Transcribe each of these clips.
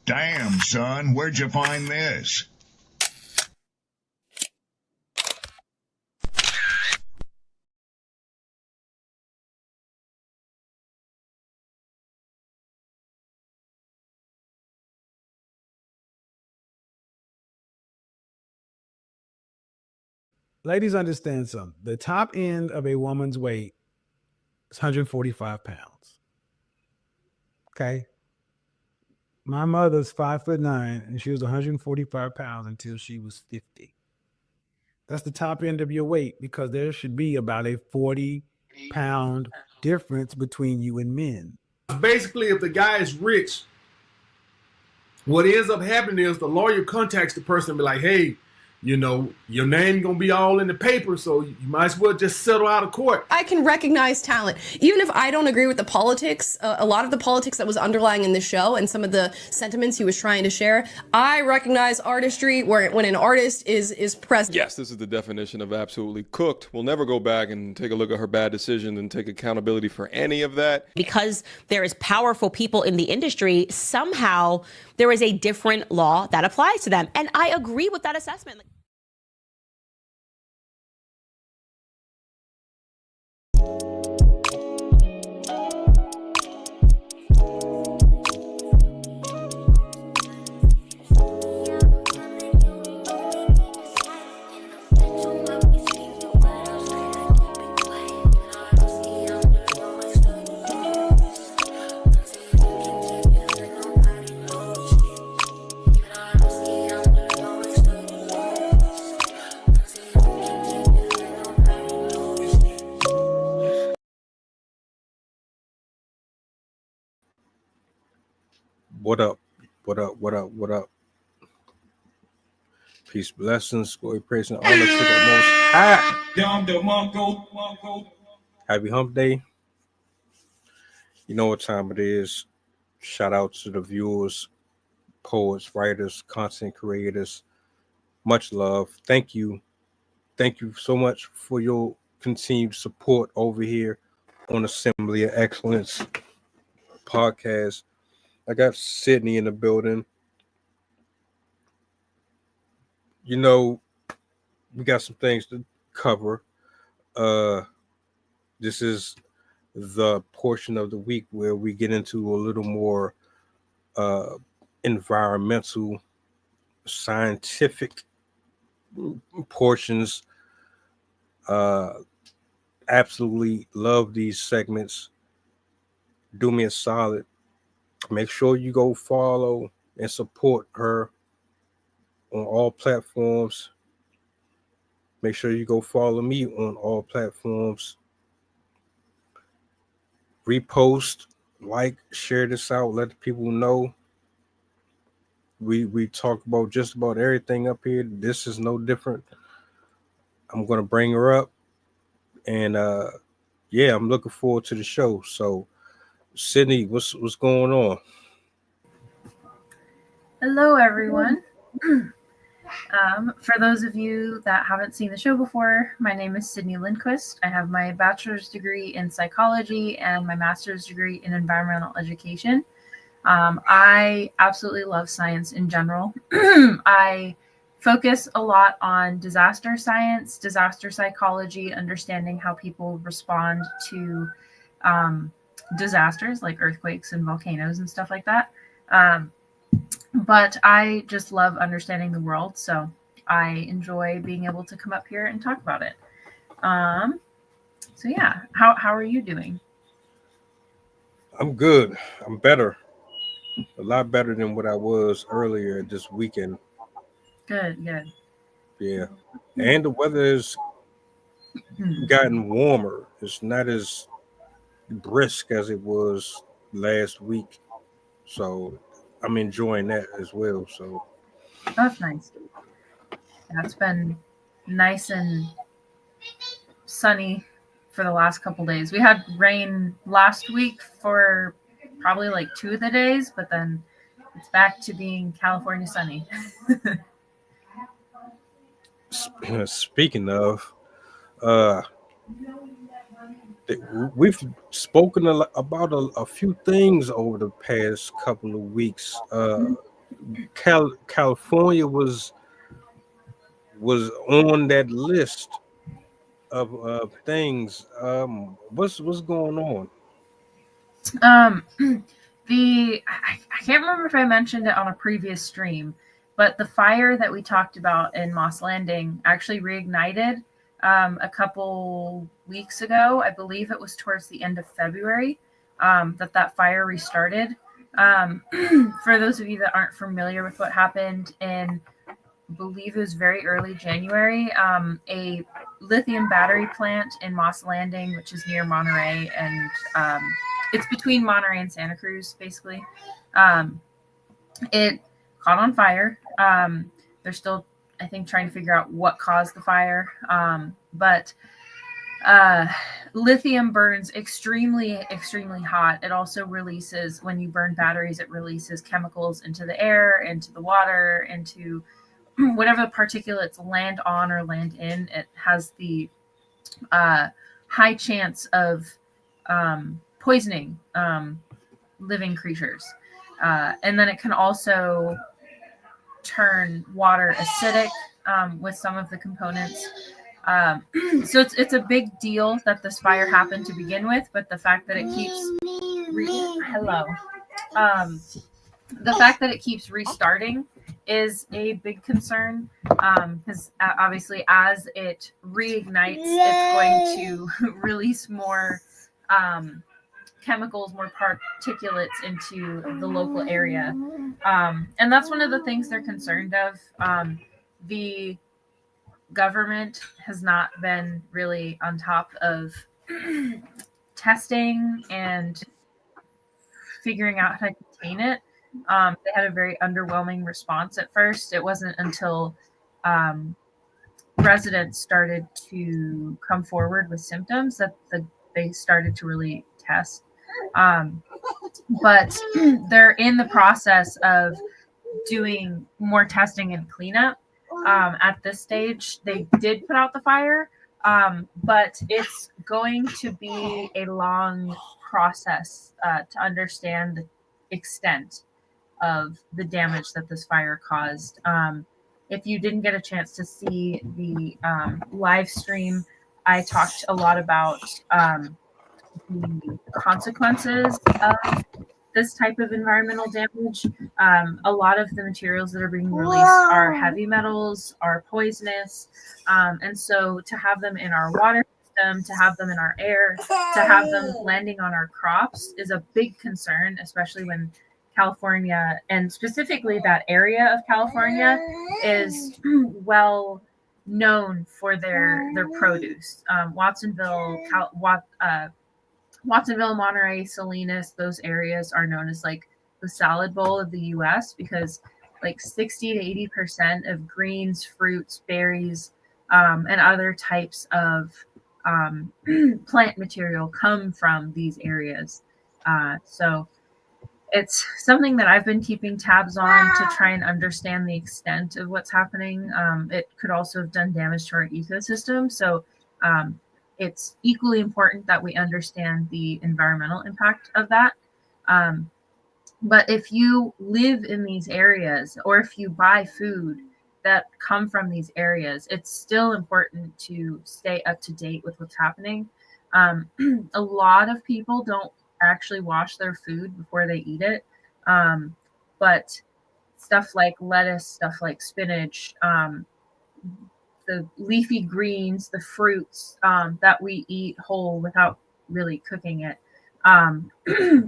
Damn, son, where'd you find this? Ladies, understand something. The top end of a woman's weight is 145 pounds. Okay. My mother's 5'9" and she was 145 pounds until she was 50. That's the top end of your weight because there should be about a 40-pound difference between you and men. Basically, if the guy is rich, what ends up happening is the lawyer contacts the person and be like, hey, you know, your name gonna be all in the paper, so you might as well just settle out of court. I can recognize talent. Even if I don't agree with the politics, a lot of the politics that was underlying in the show and some of the sentiments he was trying to share, I recognize artistry when an artist is present. Yes, this is the definition of absolutely cooked. We'll never go back and take a look at her bad decision and take accountability for any of that. Because there is powerful people in the industry, somehow there is a different law that applies to them. And I agree with that assessment. What up? What up? What up? What up? Peace, blessings, glory, praise, and honor to the Most High. Happy Hump Day. You know what time it is. Shout out to the viewers, poets, writers, content creators. Much love. Thank you. Thank you so much for your continued support over here on Assembly of Excellence podcast. I got Sydney in the building. You know, we got some things to cover. This is the portion of the week where we get into a little more environmental, scientific portions. Absolutely love these segments. Do me a solid. Make sure you go follow and support her on all platforms. Make sure you go follow me on all platforms. Repost, like, share this out. Let the people know. We talk about just about everything up here. This is no different. I'm gonna bring her up, and yeah, I'm looking forward to the show. So, Sydney, what's going on? Hello, everyone. For those of you that haven't seen the show before, my name is Sydney Lindquist. I have my bachelor's degree in psychology and my master's degree in environmental education. I absolutely love science in general. I focus a lot on disaster science, disaster psychology, understanding how people respond to disasters like earthquakes and volcanoes and stuff like that. But I just love understanding the world, so I enjoy being able to come up here and talk about it. So yeah, how are you doing? I'm good. I'm better. A lot better than what I was earlier this weekend. Good. Yeah. And the weather has gotten warmer. It's not as brisk as it was last week. So I'm enjoying that as well. So that's nice. It's been nice and sunny for the last couple days. We had rain last week for probably like 2 of the days, but then it's back to being California sunny. Speaking of, we've spoken about a few things over the past couple of weeks. California was on that list of things. What's going on? I can't remember if I mentioned it on a previous stream, but the fire that we talked about in Moss Landing actually reignited a couple weeks ago. I believe it was towards the end of February that fire restarted. For those of you that aren't familiar with what happened in, I believe it was very early January, a lithium battery plant in Moss Landing, which is near Monterey, and it's between Monterey and Santa Cruz, basically. It caught on fire. They're still, I think, trying to figure out what caused the fire. But lithium burns extremely, extremely hot. It also releases, when you burn batteries, it releases chemicals into the air, into the water, into whatever the particulates land on or land in. It has the high chance of poisoning living creatures. And then it can also turn water acidic with some of the components. So it's a big deal that this fire happened to begin with, but the fact that it keeps the fact that it keeps restarting is a big concern, because obviously as it reignites, it's going to release more chemicals, more particulates into the local area. And that's one of the things they're concerned of. The government has not been really on top of testing and figuring out how to contain it. They had a very underwhelming response at first. It wasn't until residents started to come forward with symptoms that they started to really test. But they're in the process of doing more testing and cleanup. At this stage, they did put out the fire, but it's going to be a long process to understand the extent of the damage that this fire caused. If you didn't get a chance to see the live stream, I talked a lot about the consequences of this type of environmental damage. A lot of the materials that are being released are heavy metals, are poisonous. And so to have them in our water system, to have them in our air, to have them landing on our crops is a big concern, especially when California, and specifically that area of California, is well known for their produce. Watsonville, Monterey, Salinas, those areas are known as like the salad bowl of the US, because like 60 to 80% of greens, fruits, berries, and other types of plant material come from these areas. So it's something that I've been keeping tabs on to try and understand the extent of what's happening. It could also have done damage to our ecosystem. So it's equally important that we understand the environmental impact of that. But if you live in these areas, or if you buy food that come from these areas, it's still important to stay up to date with what's happening. A lot of people don't actually wash their food before they eat it. But stuff like lettuce, stuff like spinach, the leafy greens, the fruits that we eat whole without really cooking it,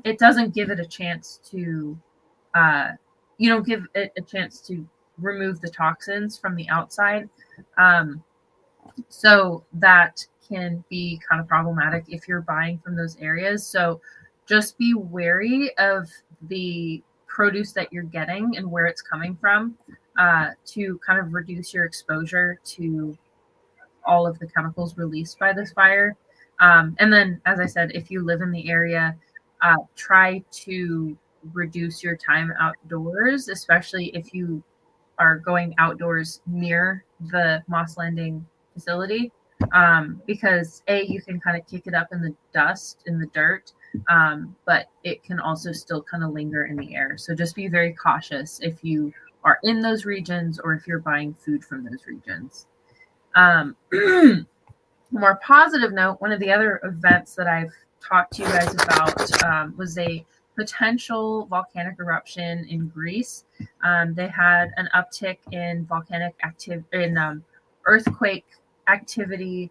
it doesn't give it a chance to, you don't give it a chance to remove the toxins from the outside. So that can be kind of problematic if you're buying from those areas. So just be wary of the produce that you're getting and where it's coming from, to kind of reduce your exposure to all of the chemicals released by this fire. And then, as I said, if you live in the area, try to reduce your time outdoors, especially if you are going outdoors near the Moss Landing facility, because you can kind of kick it up in the dust, in the dirt, but it can also still kind of linger in the air. So just be very cautious if you are in those regions or if you're buying food from those regions. More positive note, one of the other events that I've talked to you guys about was a potential volcanic eruption in Greece. They had an uptick in earthquake activity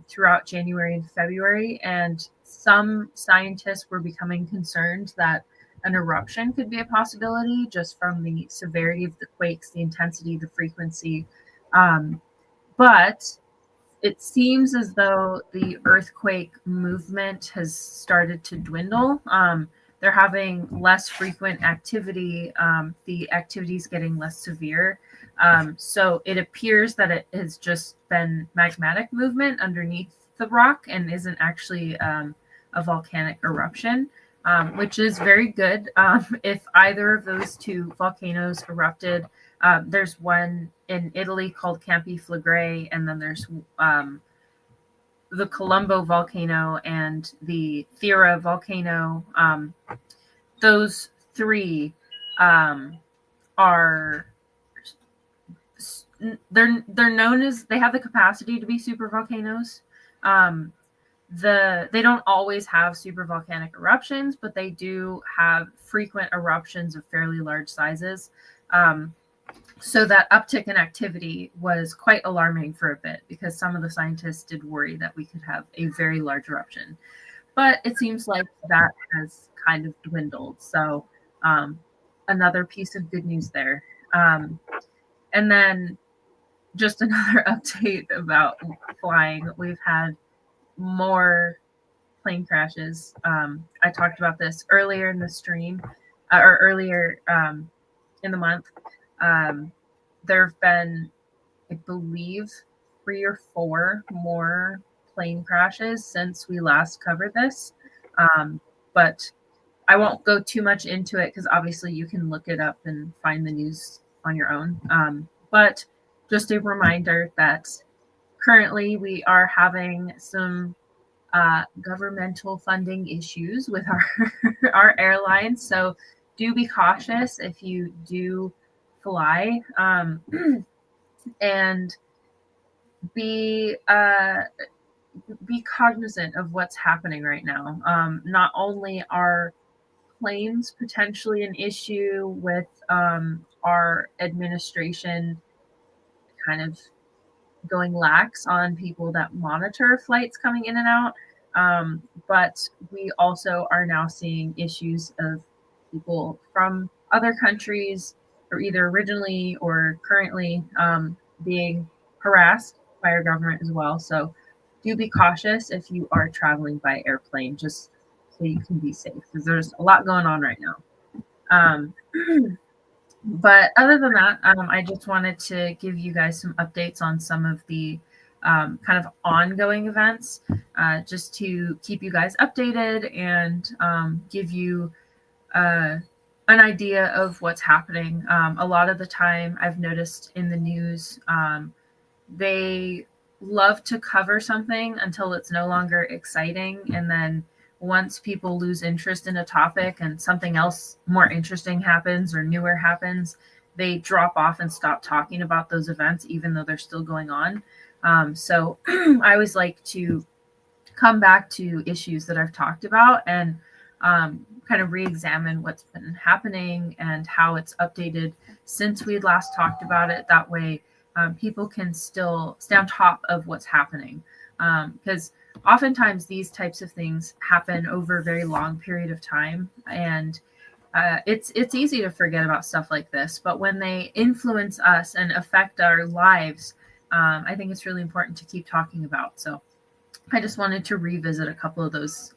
throughout January and February, and some scientists were becoming concerned that an eruption could be a possibility just from the severity of the quakes, the intensity, the frequency. But it seems as though the earthquake movement has started to dwindle. They're having less frequent activity. The activity is getting less severe. So it appears that it has just been magmatic movement underneath the rock and isn't actually a volcanic eruption, which is very good. If either of those two volcanoes erupted, there's one in Italy called Campi Flegrei, and then there's the Colombo volcano and the Thera volcano. Those three are they're known as, they have the capacity to be super volcanoes. They don't always have super volcanic eruptions, but they do have frequent eruptions of fairly large sizes. So that uptick in activity was quite alarming for a bit because some of the scientists did worry that we could have a very large eruption. But it seems like that has kind of dwindled. So another piece of good news there. And then just another update about flying. We've had more plane crashes. I talked about this earlier in the stream, or earlier in the month. There have been, I believe, 3 or 4 more plane crashes since we last covered this. But I won't go too much into it because obviously you can look it up and find the news on your own. But just a reminder that currently we are having some governmental funding issues with our airlines. So do be cautious if you do fly, and be cognizant of what's happening right now. Not only are claims potentially an issue with our administration kind of going lax on people that monitor flights coming in and out, but we also are now seeing issues of people from other countries, or either originally or currently being harassed by our government as well. So do be cautious if you are traveling by airplane, just so you can be safe, because there's a lot going on right now. But other than that, I just wanted to give you guys some updates on some of the kind of ongoing events, just to keep you guys updated and give you an idea of what's happening. A lot of the time I've noticed in the news, they love to cover something until it's no longer exciting. And then once people lose interest in a topic and something else more interesting happens or newer happens, they drop off and stop talking about those events, even though they're still going on. So I always like to come back to issues that I've talked about and kind of re-examine what's been happening and how it's updated since we last talked about it. That way people can still stay on top of what's happening. Because oftentimes these types of things happen over a very long period of time. And it's easy to forget about stuff like this. But when they influence us and affect our lives, I think it's really important to keep talking about. So I just wanted to revisit a couple of those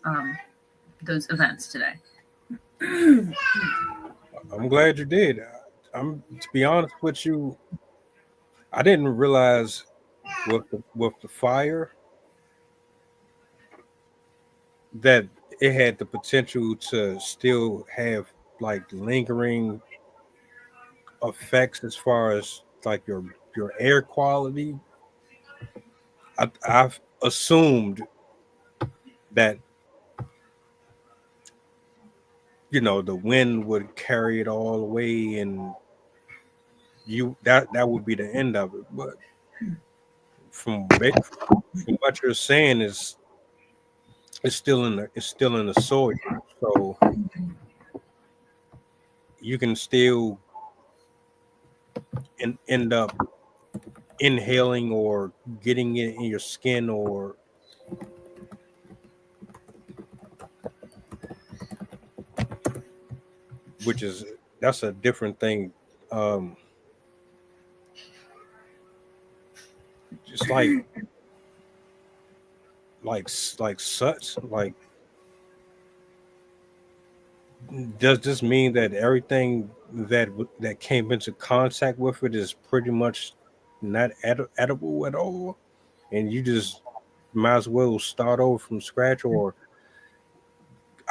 events today. I'm glad you did. To be honest with you, I didn't realize with the fire that it had the potential to still have like lingering effects as far as like your air quality. I've assumed that the wind would carry it all away, and that would be the end of it. But from what you're saying is it's still in the soil, so you can still end up inhaling or getting it in your skin, or that's a different thing. Just such does this mean that everything that came into contact with it is pretty much not edible at all, and you just might as well start over from scratch, or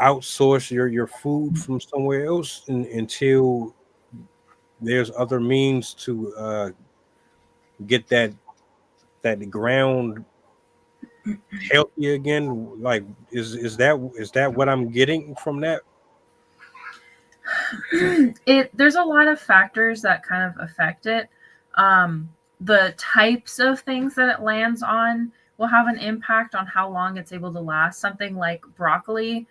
outsource your food from somewhere else until there's other means to get that ground healthy again? Like, is that what I'm getting from that? There's a lot of factors that kind of affect it. The types of things that it lands on will have an impact on how long it's able to last. Something like broccoli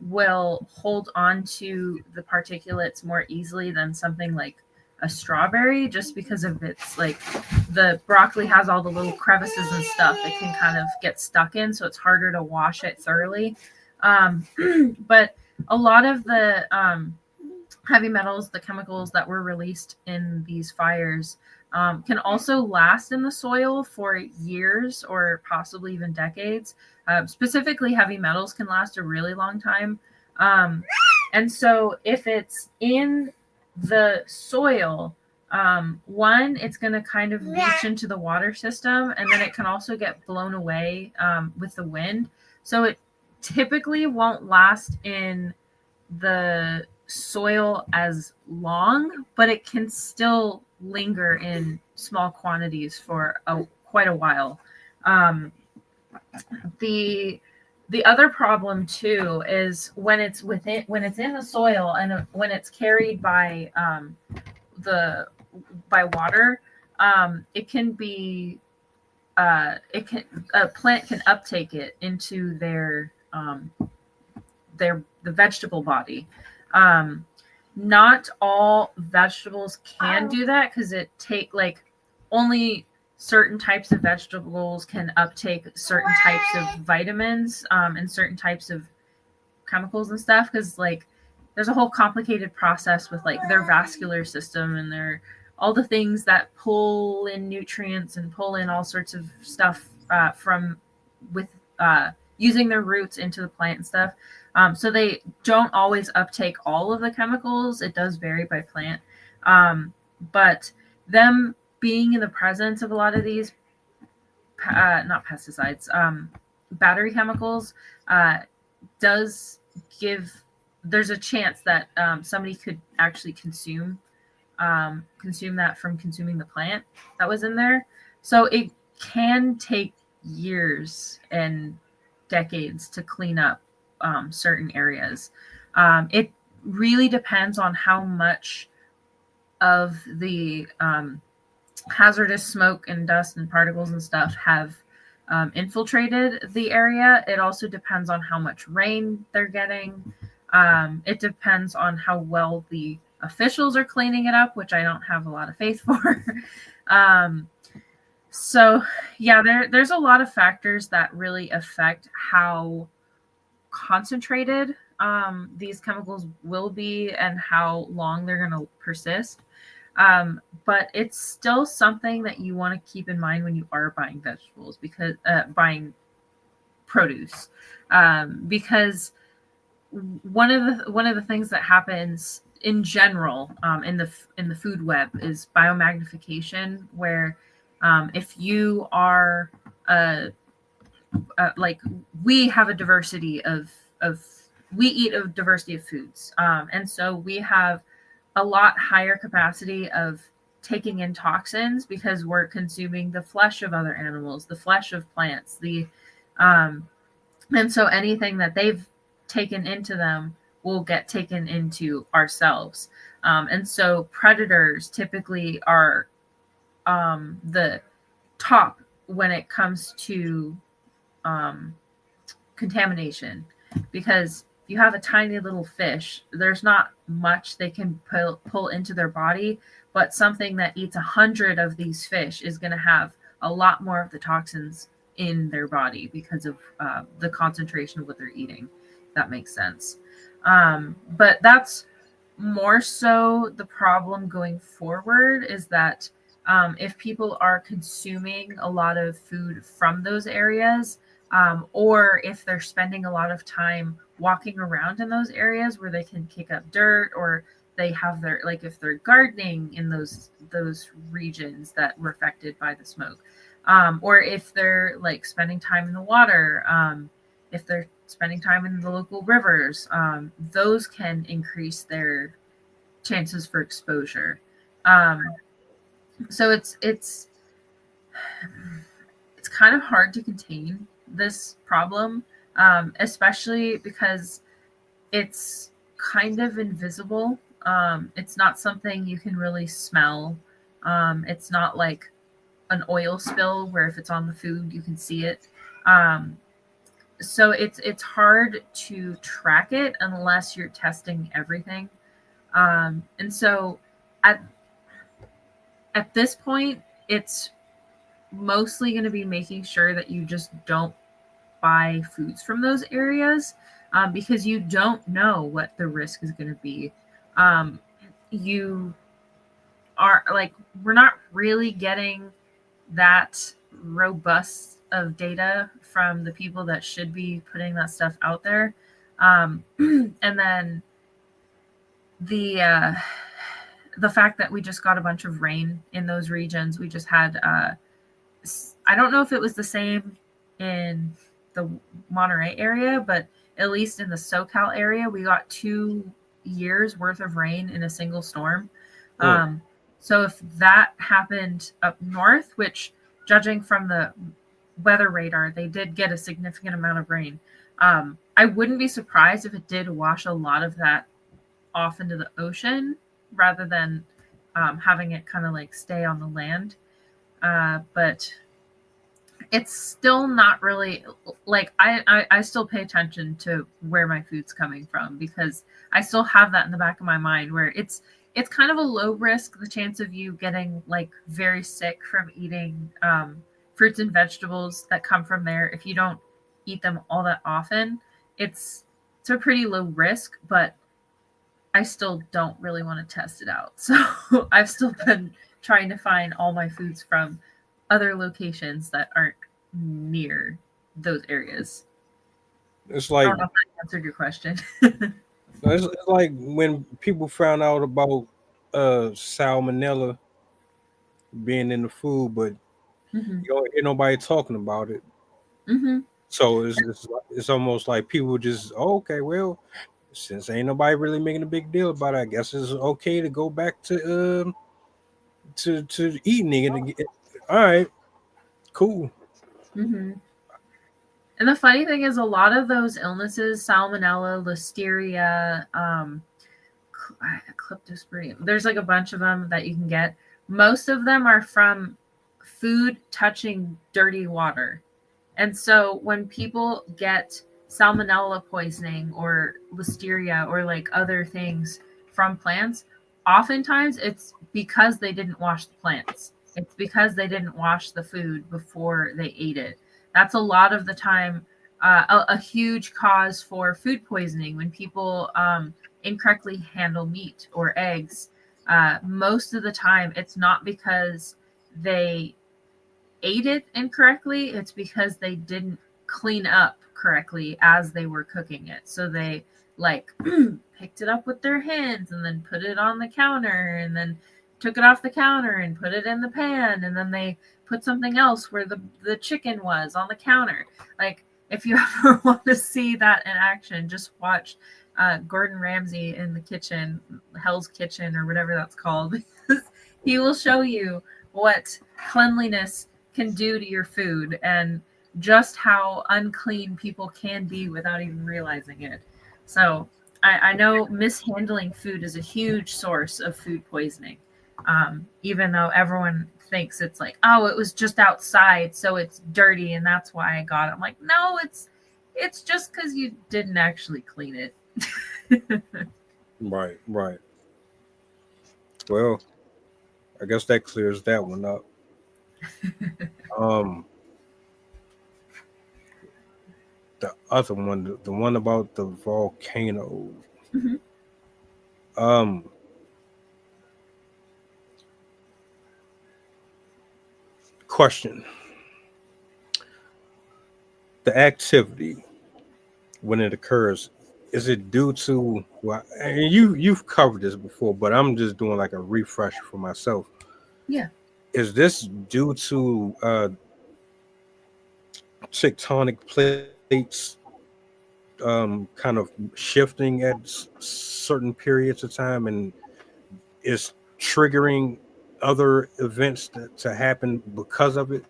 will hold on to the particulates more easily than something like a strawberry, just because of its, like, the broccoli has all the little crevices and stuff it can kind of get stuck in, so it's harder to wash it thoroughly. But a lot of the heavy metals, the chemicals that were released in these fires, can also last in the soil for years or possibly even decades. Specifically, heavy metals can last a really long time. And so if it's in the soil, one, it's going to kind of reach into the water system, and then it can also get blown away with the wind. So it typically won't last in the soil as long, but it can still linger in small quantities for quite a while. The other problem too is when it's in the soil and when it's carried by water, it can be a plant can uptake it into the vegetable body. Not all vegetables can do that, because only certain types of vegetables can uptake certain types of vitamins and certain types of chemicals and stuff, because there's a whole complicated process with their vascular system and their all the things that pull in nutrients and pull in all sorts of stuff using their roots into the plant and stuff. So they don't always uptake all of the chemicals. It does vary by plant. But them being in the presence of a lot of these, not pesticides, battery chemicals, does give, there's a chance that somebody could actually consume that from consuming the plant that was in there. So it can take years and decades to clean up certain areas. It really depends on how much of the hazardous smoke and dust and particles and stuff have infiltrated the area. It also depends on how much rain they're getting. It depends on how well the officials are cleaning it up, which I don't have a lot of faith for. So yeah, there's a lot of factors that really affect how concentrated these chemicals will be and how long they're going to persist. But it's still something that you want to keep in mind when you are buying vegetables, because buying produce, because one of the things that happens in general in the food web is biomagnification, where if you are we have a diversity we eat a diversity of foods, and so we have a lot higher capacity of taking in toxins because we're consuming the flesh of other animals, the flesh of plants, and so anything that they've taken into them will get taken into ourselves. And so predators typically are the top when it comes to contamination, because if you have a tiny little fish, there's not much they can pull into their body, but something that eats 100 of these fish is going to have a lot more of the toxins in their body because of the concentration of what they're eating. If that makes sense. But that's more so the problem going forward, is that if people are consuming a lot of food from those areas, or if they're spending a lot of time walking around in those areas where they can kick up dirt, or they have their, like, if they're gardening in those regions that were affected by the smoke, or if they're like spending time in the water, if they're spending time in the local rivers, those can increase their chances for exposure. So it's kind of hard to contain this problem, especially because it's kind of invisible. It's not something you can really smell. It's not like an oil spill where if it's on the food you can see it. So it's hard to track it unless you're testing everything. And so at this point, it's mostly going to be making sure that you just don't buy foods from those areas, because you don't know what the risk is going to be. You are like, we're not really getting that robust of data from the people that should be putting that stuff out there. And then the fact that we just got a bunch of rain in those regions. We just had, I don't know if it was the same in the Monterey area, but at least in the SoCal area, we got 2 years worth of rain in a single storm. So if that happened up north, which judging from the weather radar, they did get a significant amount of rain. I wouldn't be surprised if it did wash a lot of that off into the ocean rather than having it kind of like stay on the land. But it's still not really like, I still pay attention to where my food's coming from, because I still have that in the back of my mind where it's kind of a low risk, the chance of you getting like very sick from eating fruits and vegetables that come from there. If you don't eat them all that often, it's a pretty low risk, but I still don't really want to test it out. So I've still been trying to find all my foods from other locations that aren't near those areas. It's I like, don't know if that answered your question. it's like when people found out about salmonella being in the food, but Mm-hmm. you don't hear nobody talking about it. Mm-hmm. So it's almost like people just, oh, okay, well, since ain't nobody really making a big deal about it, I guess it's okay to go back to eating it. All right, cool. Mm-hmm. And the funny thing is, a lot of those illnesses, salmonella, listeria, Cryptosporidium, there's like a bunch of them that you can get. Most of them are from food touching dirty water. And so when people get salmonella poisoning or listeria or like other things from plants, oftentimes it's because they didn't wash the plants. It's because they didn't wash the food before they ate it. That's a lot of the time a huge cause for food poisoning when people incorrectly handle meat or eggs. Most of the time, it's not because they ate it incorrectly. It's because they didn't clean up correctly as they were cooking it. So they like picked it up with their hands and then put it on the counter and then took it off the counter and put it in the pan. And then they put something else where the chicken was on the counter. Like, if you ever want to see that in action, just watch Gordon Ramsay in the kitchen, Hell's Kitchen or whatever that's called. He will show you what cleanliness can do to your food and just how unclean people can be without even realizing it. So I know mishandling food is a huge source of food poisoning. Even though everyone thinks it's like, oh, it was just outside, so it's dirty, and that's why I got it. I'm like, no, it's just because you didn't actually clean it. Right, right. Well, I guess that clears that one up. The other one, the one about the volcano. Mhm. Question: the activity when it occurs, is it due to, well, and you've covered this before, but I'm just doing like a refresher for myself. Yeah. Is this due to tectonic plates kind of shifting at certain periods of time, and is triggering other events to happen because of it?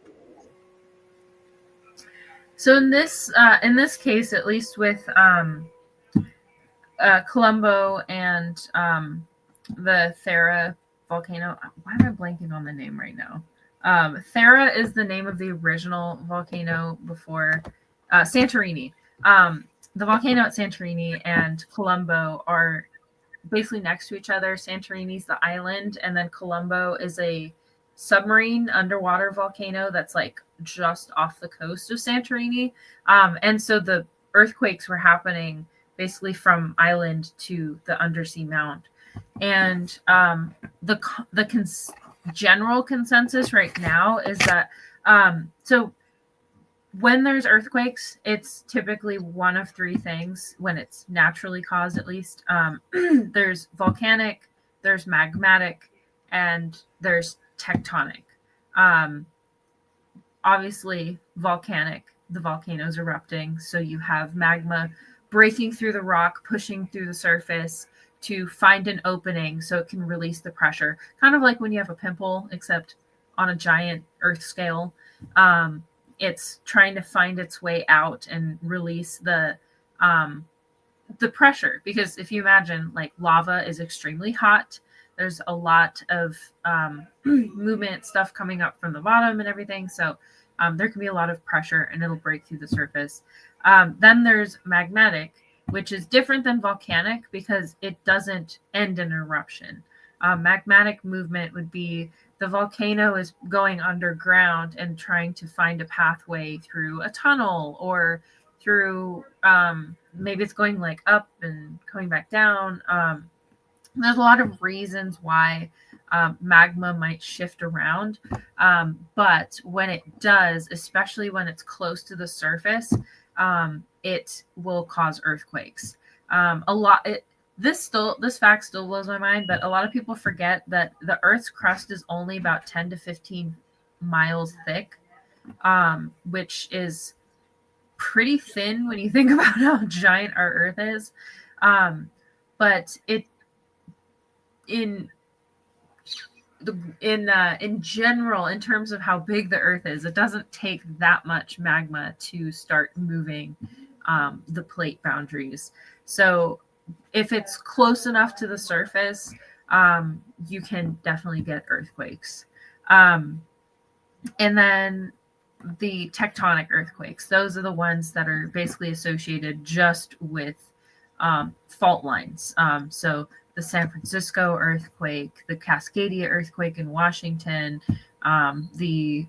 So in this case, at least with Colombo and the Thera volcano. Why am I blanking on the name right now? Thera is the name of the original volcano before Santorini. The volcano at Santorini and Colombo are basically next to each other. Santorini's the island, and then Colombo is a submarine underwater volcano that's like just off the coast of Santorini. And so the earthquakes were happening basically from island to the undersea mound. And the general consensus right now is that so when there's earthquakes, it's typically one of three things when it's naturally caused, at least. There's volcanic, there's magmatic, and there's tectonic. Obviously, volcanic, the volcano's erupting, so you have magma breaking through the rock, pushing through the surface to find an opening so it can release the pressure. Kind of like when you have a pimple, except on a giant earth scale. It's trying to find its way out and release the pressure, because if you imagine, like, lava is extremely hot, there's a lot of movement, stuff coming up from the bottom and everything, so there can be a lot of pressure and it'll break through the surface. Then there's magmatic, which is different than volcanic because it doesn't end in eruption. Magmatic movement would be the volcano is going underground and trying to find a pathway through a tunnel, or through maybe it's going like up and coming back down. There's a lot of reasons why magma might shift around, but when it does, especially when it's close to the surface, it will cause earthquakes. This fact still blows my mind, but a lot of people forget that the Earth's crust is only about 10 to 15 miles thick, which is pretty thin when you think about how giant our Earth is. But in general, in terms of how big the Earth is, it doesn't take that much magma to start moving the plate boundaries. So if it's close enough to the surface, you can definitely get earthquakes. And then the tectonic earthquakes, those are the ones that are basically associated just with fault lines. So the San Francisco earthquake, the Cascadia earthquake in Washington, the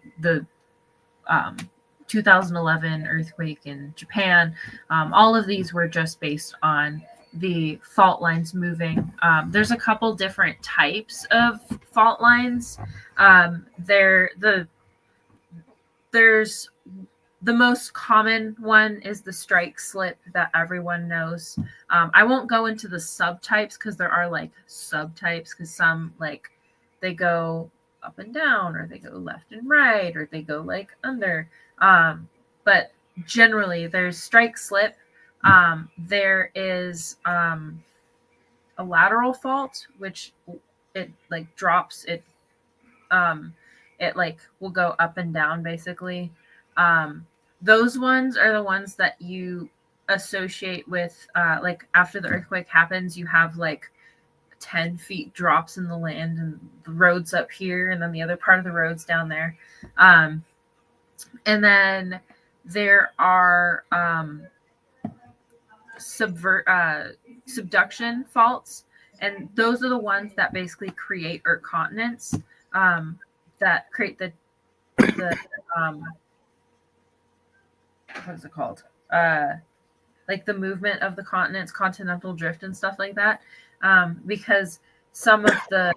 2011 earthquake in Japan, all of these were just based on the fault lines moving. There's a couple different types of fault lines. There's the most common one is the strike slip that everyone knows. I won't go into the subtypes because there are like subtypes, because some, like, they go up and down, or they go left and right, or they go like under. But generally there's strike slip. There is a lateral fault, which it like drops it. It like will go up and down basically. Those ones are the ones that you associate with like after the earthquake happens, you have like 10 feet drops in the land and the roads up here and then the other part of the roads down there. And then there are subduction faults, and those are the ones that basically create Earth continents, that create the what is it called? Like the movement of the continents, continental drift and stuff like that. Because some of the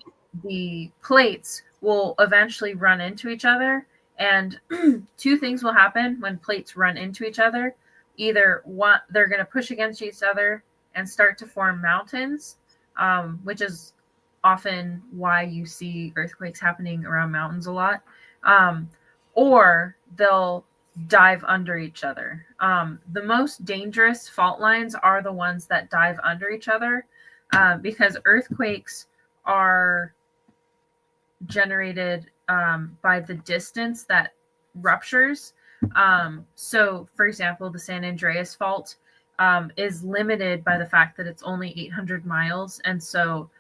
plates will eventually run into each other, and two things will happen when plates run into each other. Either one, they're going to push against each other and start to form mountains, which is often why you see earthquakes happening around mountains a lot, or they'll dive under each other. The most dangerous fault lines are the ones that dive under each other, because earthquakes are generated by the distance that ruptures. So, for example, the San Andreas Fault is limited by the fact that it's only 800 miles, and so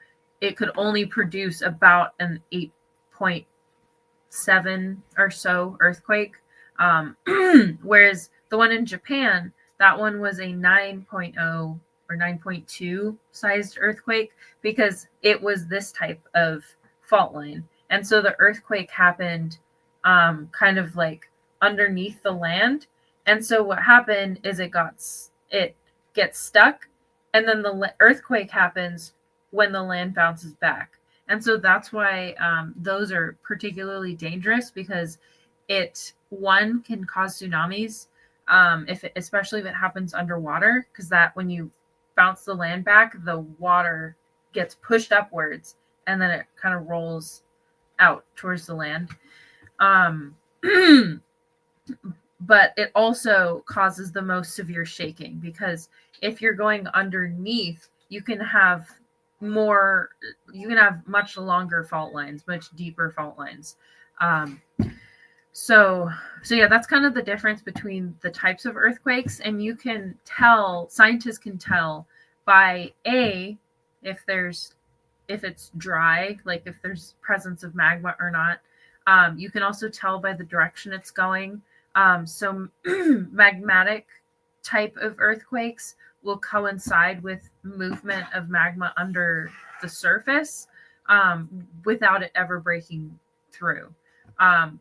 it could only produce about an 8.7 or so earthquake. Whereas the one in Japan, that one was a 9.0 or 9.2 sized earthquake, because it was this type of fault line. And so the earthquake happened kind of like underneath the land. And so what happened is it gets stuck, and then the earthquake happens when the land bounces back. And so that's why those are particularly dangerous, because one can cause tsunamis, especially if it happens underwater, because that when you bounce the land back, the water gets pushed upwards and then it kind of rolls out towards the land. But it also causes the most severe shaking, because if you're going underneath, you can have much longer fault lines, much deeper fault lines. So yeah, that's kind of the difference between the types of earthquakes. And scientists can tell by if it's dry, like if there's presence of magma or not. You can also tell by the direction it's going. So magmatic type of earthquakes will coincide with movement of magma under the surface, without it ever breaking through.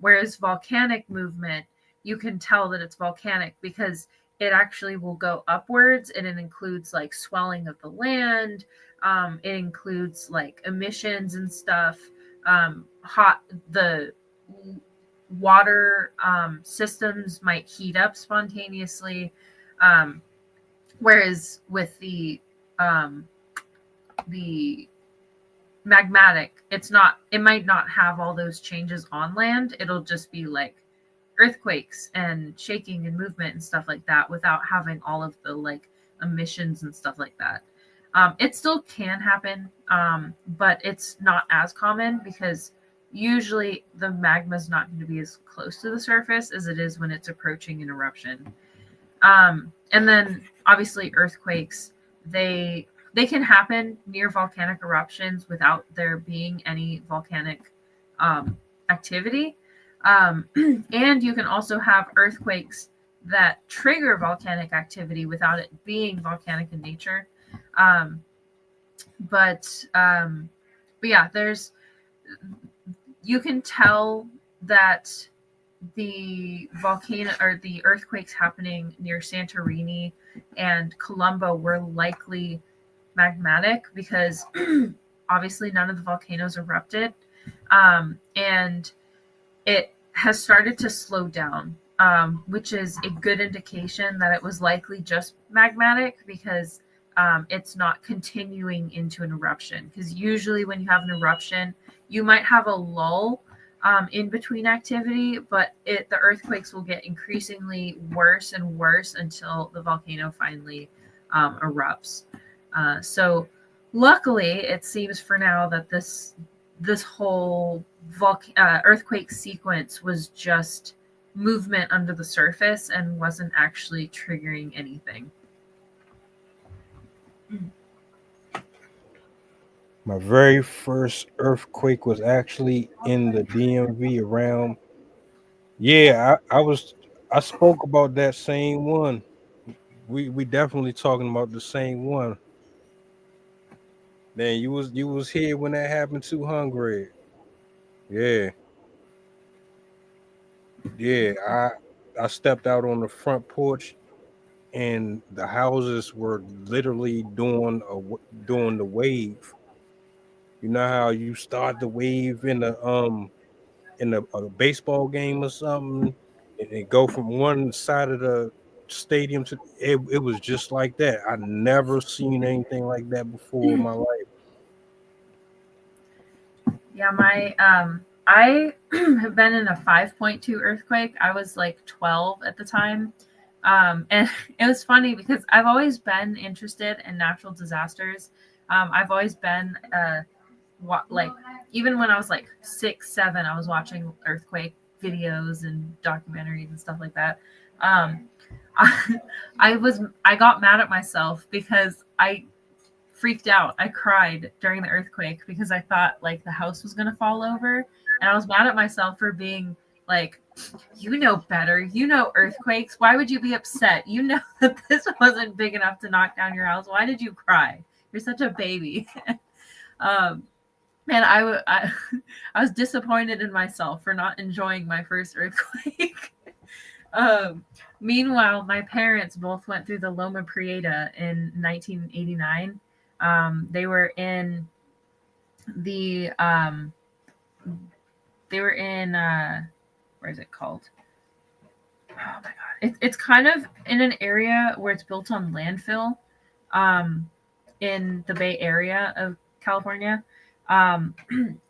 Whereas volcanic movement, you can tell that it's volcanic because it actually will go upwards, and it includes like swelling of the land. It includes like emissions and stuff. The water systems might heat up spontaneously. Whereas with the magmatic, it might not have all those changes on land. It'll just be like earthquakes and shaking and movement and stuff like that, without having all of the like emissions and stuff like that. It still can happen, but it's not as common, because usually the magma is not going to be as close to the surface as it is when it's approaching an eruption. And then obviously earthquakes, they can happen near volcanic eruptions without there being any volcanic activity. And you can also have earthquakes that trigger volcanic activity without it being volcanic in nature. But yeah, you can tell that the volcano or the earthquakes happening near Santorini and Colombo were likely magmatic, because obviously none of the volcanoes erupted, and it has started to slow down, which is a good indication that it was likely just magmatic, because it's not continuing into an eruption. Because usually when you have an eruption, you might have a lull in between activity, but the earthquakes will get increasingly worse and worse until the volcano finally erupts. So luckily, it seems for now that this whole earthquake sequence was just movement under the surface and wasn't actually triggering anything. My very first earthquake was actually in the DMV around. Yeah, I spoke about that same one. We definitely talking about the same one. Man, you was here when that happened too, Hungry. Yeah, yeah. I stepped out on the front porch and the houses were literally doing the wave. You know how you start the wave in a baseball game or something, and it go from one side of the stadium to it was just like that. I never seen anything like that before in my life. Yeah, I have been in a 5.2 earthquake. I was like 12 at the time. And it was funny because I've always been interested in natural disasters. I've always been like even when I was like 6, 7, I was watching earthquake videos and documentaries and stuff like that. I, I got mad at myself because I freaked out. I cried during the earthquake because I thought like the house was going to fall over. And I was mad at myself for being like, you know better. You know earthquakes. Why would you be upset? You know that this wasn't big enough to knock down your house. Why did you cry? You're such a baby. And I was disappointed in myself for not enjoying my first earthquake. Meanwhile, my parents both went through the Loma Prieta in 1989. They were in where is it called? Oh my god! It's kind of in an area where it's built on landfill, in the Bay Area of California.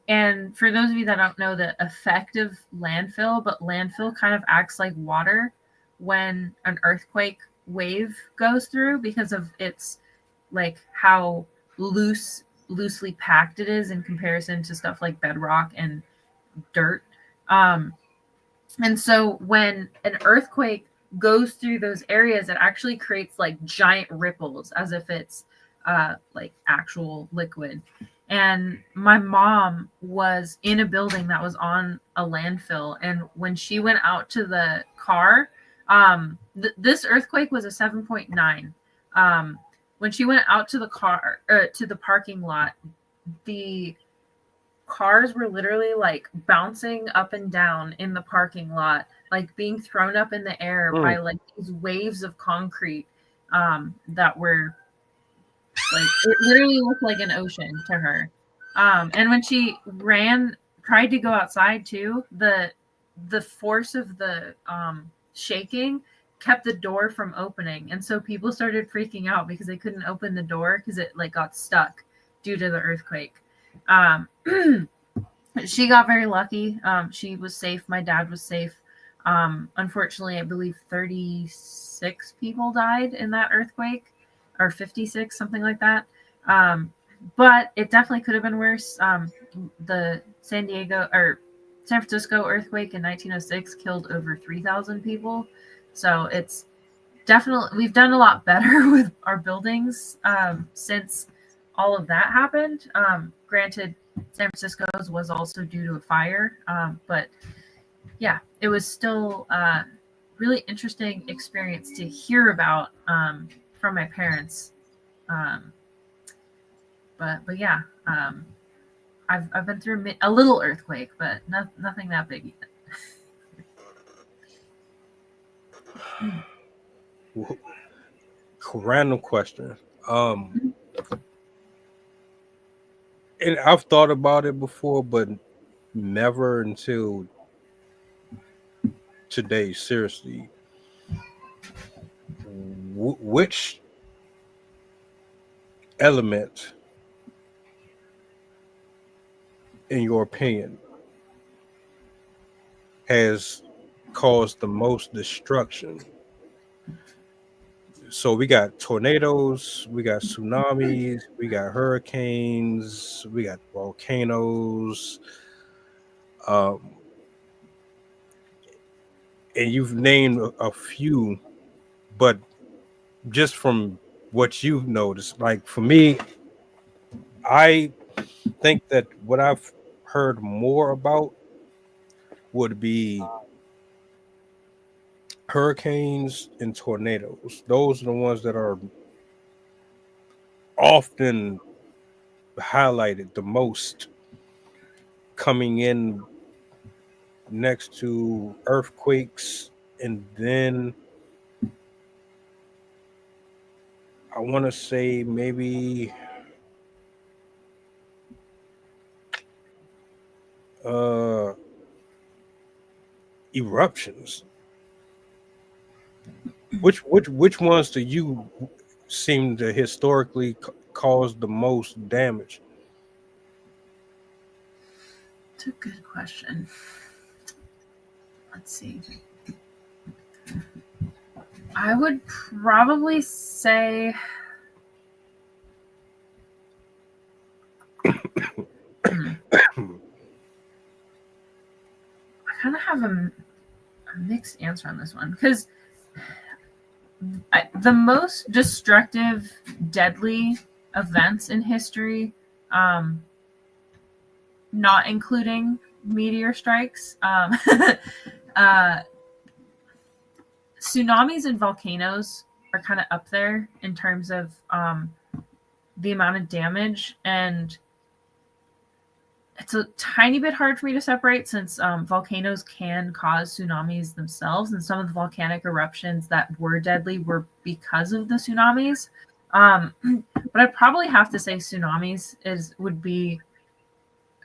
And for those of you that don't know the effect of landfill, but landfill kind of acts like water when an earthquake wave goes through because of its like how loosely packed it is in comparison to stuff like bedrock and dirt. And so when an earthquake goes through those areas, it actually creates like giant ripples as if it's like actual liquid. And my mom was in a building that was on a landfill. And when she went out to the car, this earthquake was a 7.9. When she went out to the car, to the parking lot, the cars were literally like bouncing up and down in the parking lot, like being thrown up in the air by like these waves of concrete that were like, it literally looked like an ocean to her. And when she tried to go outside too, the force of the shaking kept the door from opening. And so people started freaking out because they couldn't open the door because it like got stuck due to the earthquake. She got very lucky. She was safe. My dad was safe. Unfortunately, I believe 36 people died in that earthquake, or 56, something like that. But it definitely could have been worse. The San Francisco earthquake in 1906 killed over 3,000 people. So it's definitely, we've done a lot better with our buildings since all of that happened. Granted, San Francisco's was also due to a fire. But yeah, it was still a really interesting experience to hear about from my parents. But yeah, I've been through a little earthquake, but nothing that big yet. Random question. And I've thought about it before, but never until today. Seriously, which element, in your opinion, has caused the most destruction? So we got tornadoes, we got tsunamis, we got hurricanes, we got volcanoes, and you've named a few, but just from what you've noticed, like for me, I think that what I've heard more about would be hurricanes and tornadoes. Those are the ones that are often highlighted the most, coming in next to earthquakes, and then I want to say maybe eruptions. Which ones do you seem to historically cause the most damage? It's a good question. Let's see. I would probably say I kind of have a mixed answer on this one, because the most destructive, deadly events in history, not including meteor strikes, tsunamis and volcanoes are kind of up there in terms of the amount of damage, and it's a tiny bit hard for me to separate, since volcanoes can cause tsunamis themselves, and some of the volcanic eruptions that were deadly were because of the tsunamis. But I'd probably have to say tsunamis would be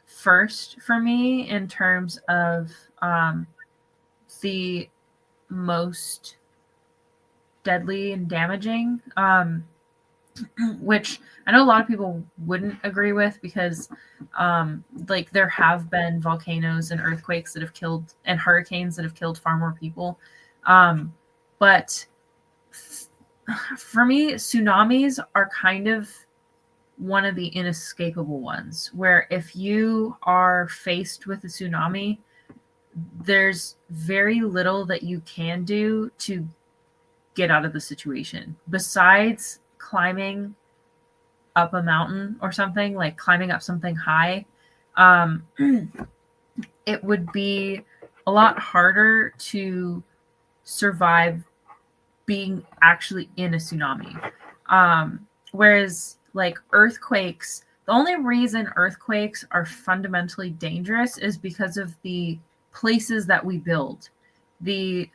first for me in terms of the most deadly and damaging, which I know a lot of people wouldn't agree with, because like there have been volcanoes and earthquakes that have killed, and hurricanes that have killed far more people. But for me, tsunamis are kind of one of the inescapable ones, where if you are faced with a tsunami, there's very little that you can do to get out of the situation besides climbing up a mountain or something, like climbing up something high. It would be a lot harder to survive being actually in a tsunami. Whereas like earthquakes, the only reason earthquakes are fundamentally dangerous is because of the places that we build. The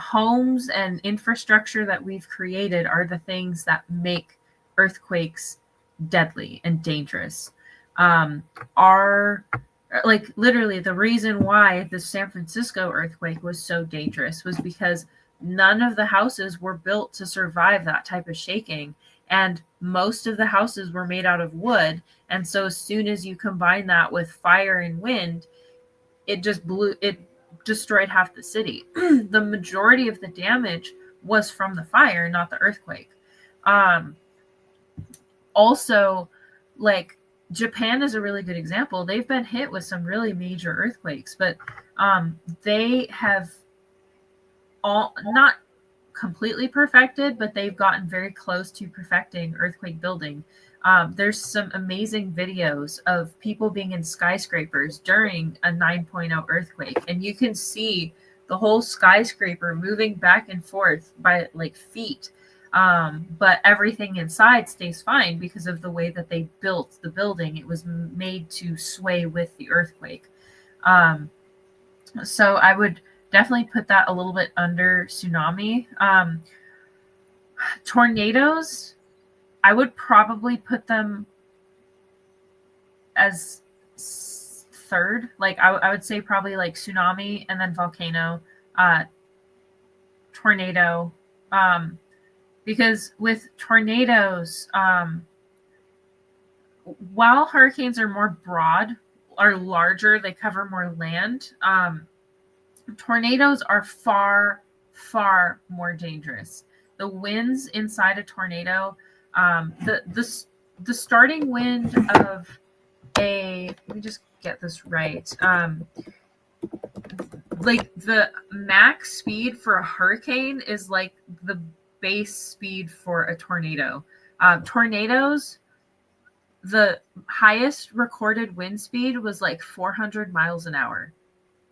homes and infrastructure that we've created are the things that make earthquakes deadly and dangerous. Are like literally the reason why the San Francisco earthquake was so dangerous was because none of the houses were built to survive that type of shaking, and most of the houses were made out of wood, and so as soon as you combine that with fire and wind, it destroyed half the city. The majority of the damage was from the fire, not the earthquake. Also, like Japan is a really good example. They've been hit with some really major earthquakes, but they have all not completely perfected, but they've gotten very close to perfecting earthquake building. There's some amazing videos of people being in skyscrapers during a 9.0 earthquake, and you can see the whole skyscraper moving back and forth by like feet. But everything inside stays fine because of the way that they built the building. It was made to sway with the earthquake. So I would definitely put that a little bit under tsunami. Tornadoes, I would probably put them as third. Like I would say probably like tsunami and then volcano, tornado. Because with tornadoes, while hurricanes are more broad, are larger, they cover more land, tornadoes are far, far more dangerous. The winds inside a tornado, the starting wind of let me just get this right. Like the max speed for a hurricane is like the base speed for a tornado. Tornadoes the highest recorded wind speed was like 400 miles an hour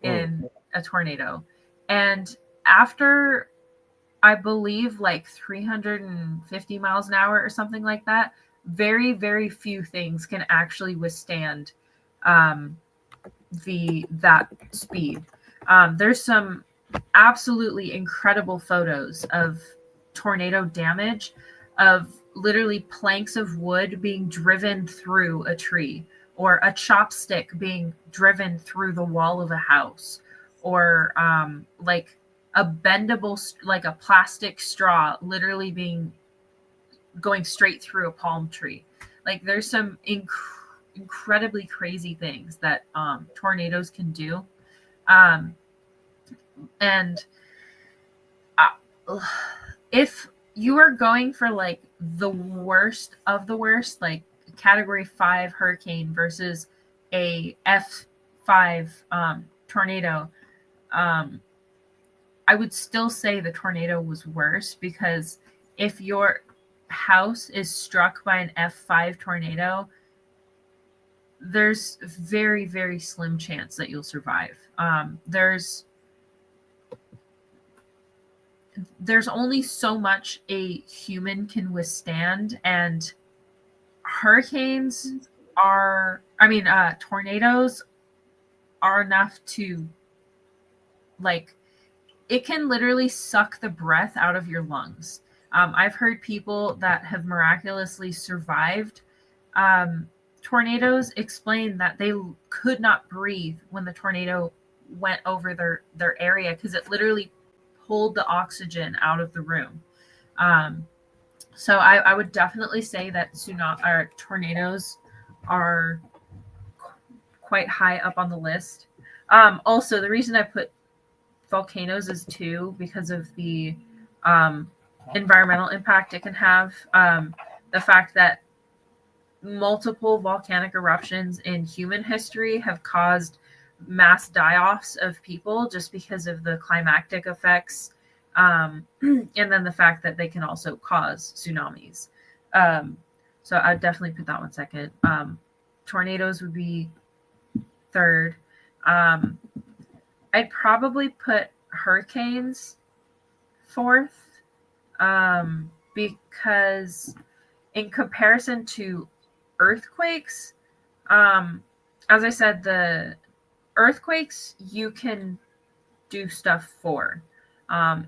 in a tornado. And after, I believe, like 350 miles an hour or something like that, very, very few things can actually withstand that speed. There's some absolutely incredible photos of tornado damage, of literally planks of wood being driven through a tree, or a chopstick being driven through the wall of a house, or like a bendable, like a plastic straw literally going straight through a palm tree. Like there's some incredibly crazy things that tornadoes can do. And if you are going for like the worst of the worst, like category 5 hurricane versus a F5 tornado, I would still say the tornado was worse, because if your house is struck by an F5 tornado, there's very, very slim chance that you'll survive. There's only so much a human can withstand, and tornadoes are enough to, like, it can literally suck the breath out of your lungs. I've heard people that have miraculously survived tornadoes explain that they could not breathe when the tornado went over their area, because it literally pulled the oxygen out of the room. So I would definitely say that tornadoes are quite high up on the list. Also, the reason I put volcanoes is too because of the environmental impact it can have. The fact that multiple volcanic eruptions in human history have caused mass die-offs of people just because of the climactic effects, and then the fact that they can also cause tsunamis. So I'd definitely put that one second. Tornadoes would be third. I'd probably put hurricanes fourth, because in comparison to earthquakes, as I said, the earthquakes you can do stuff for.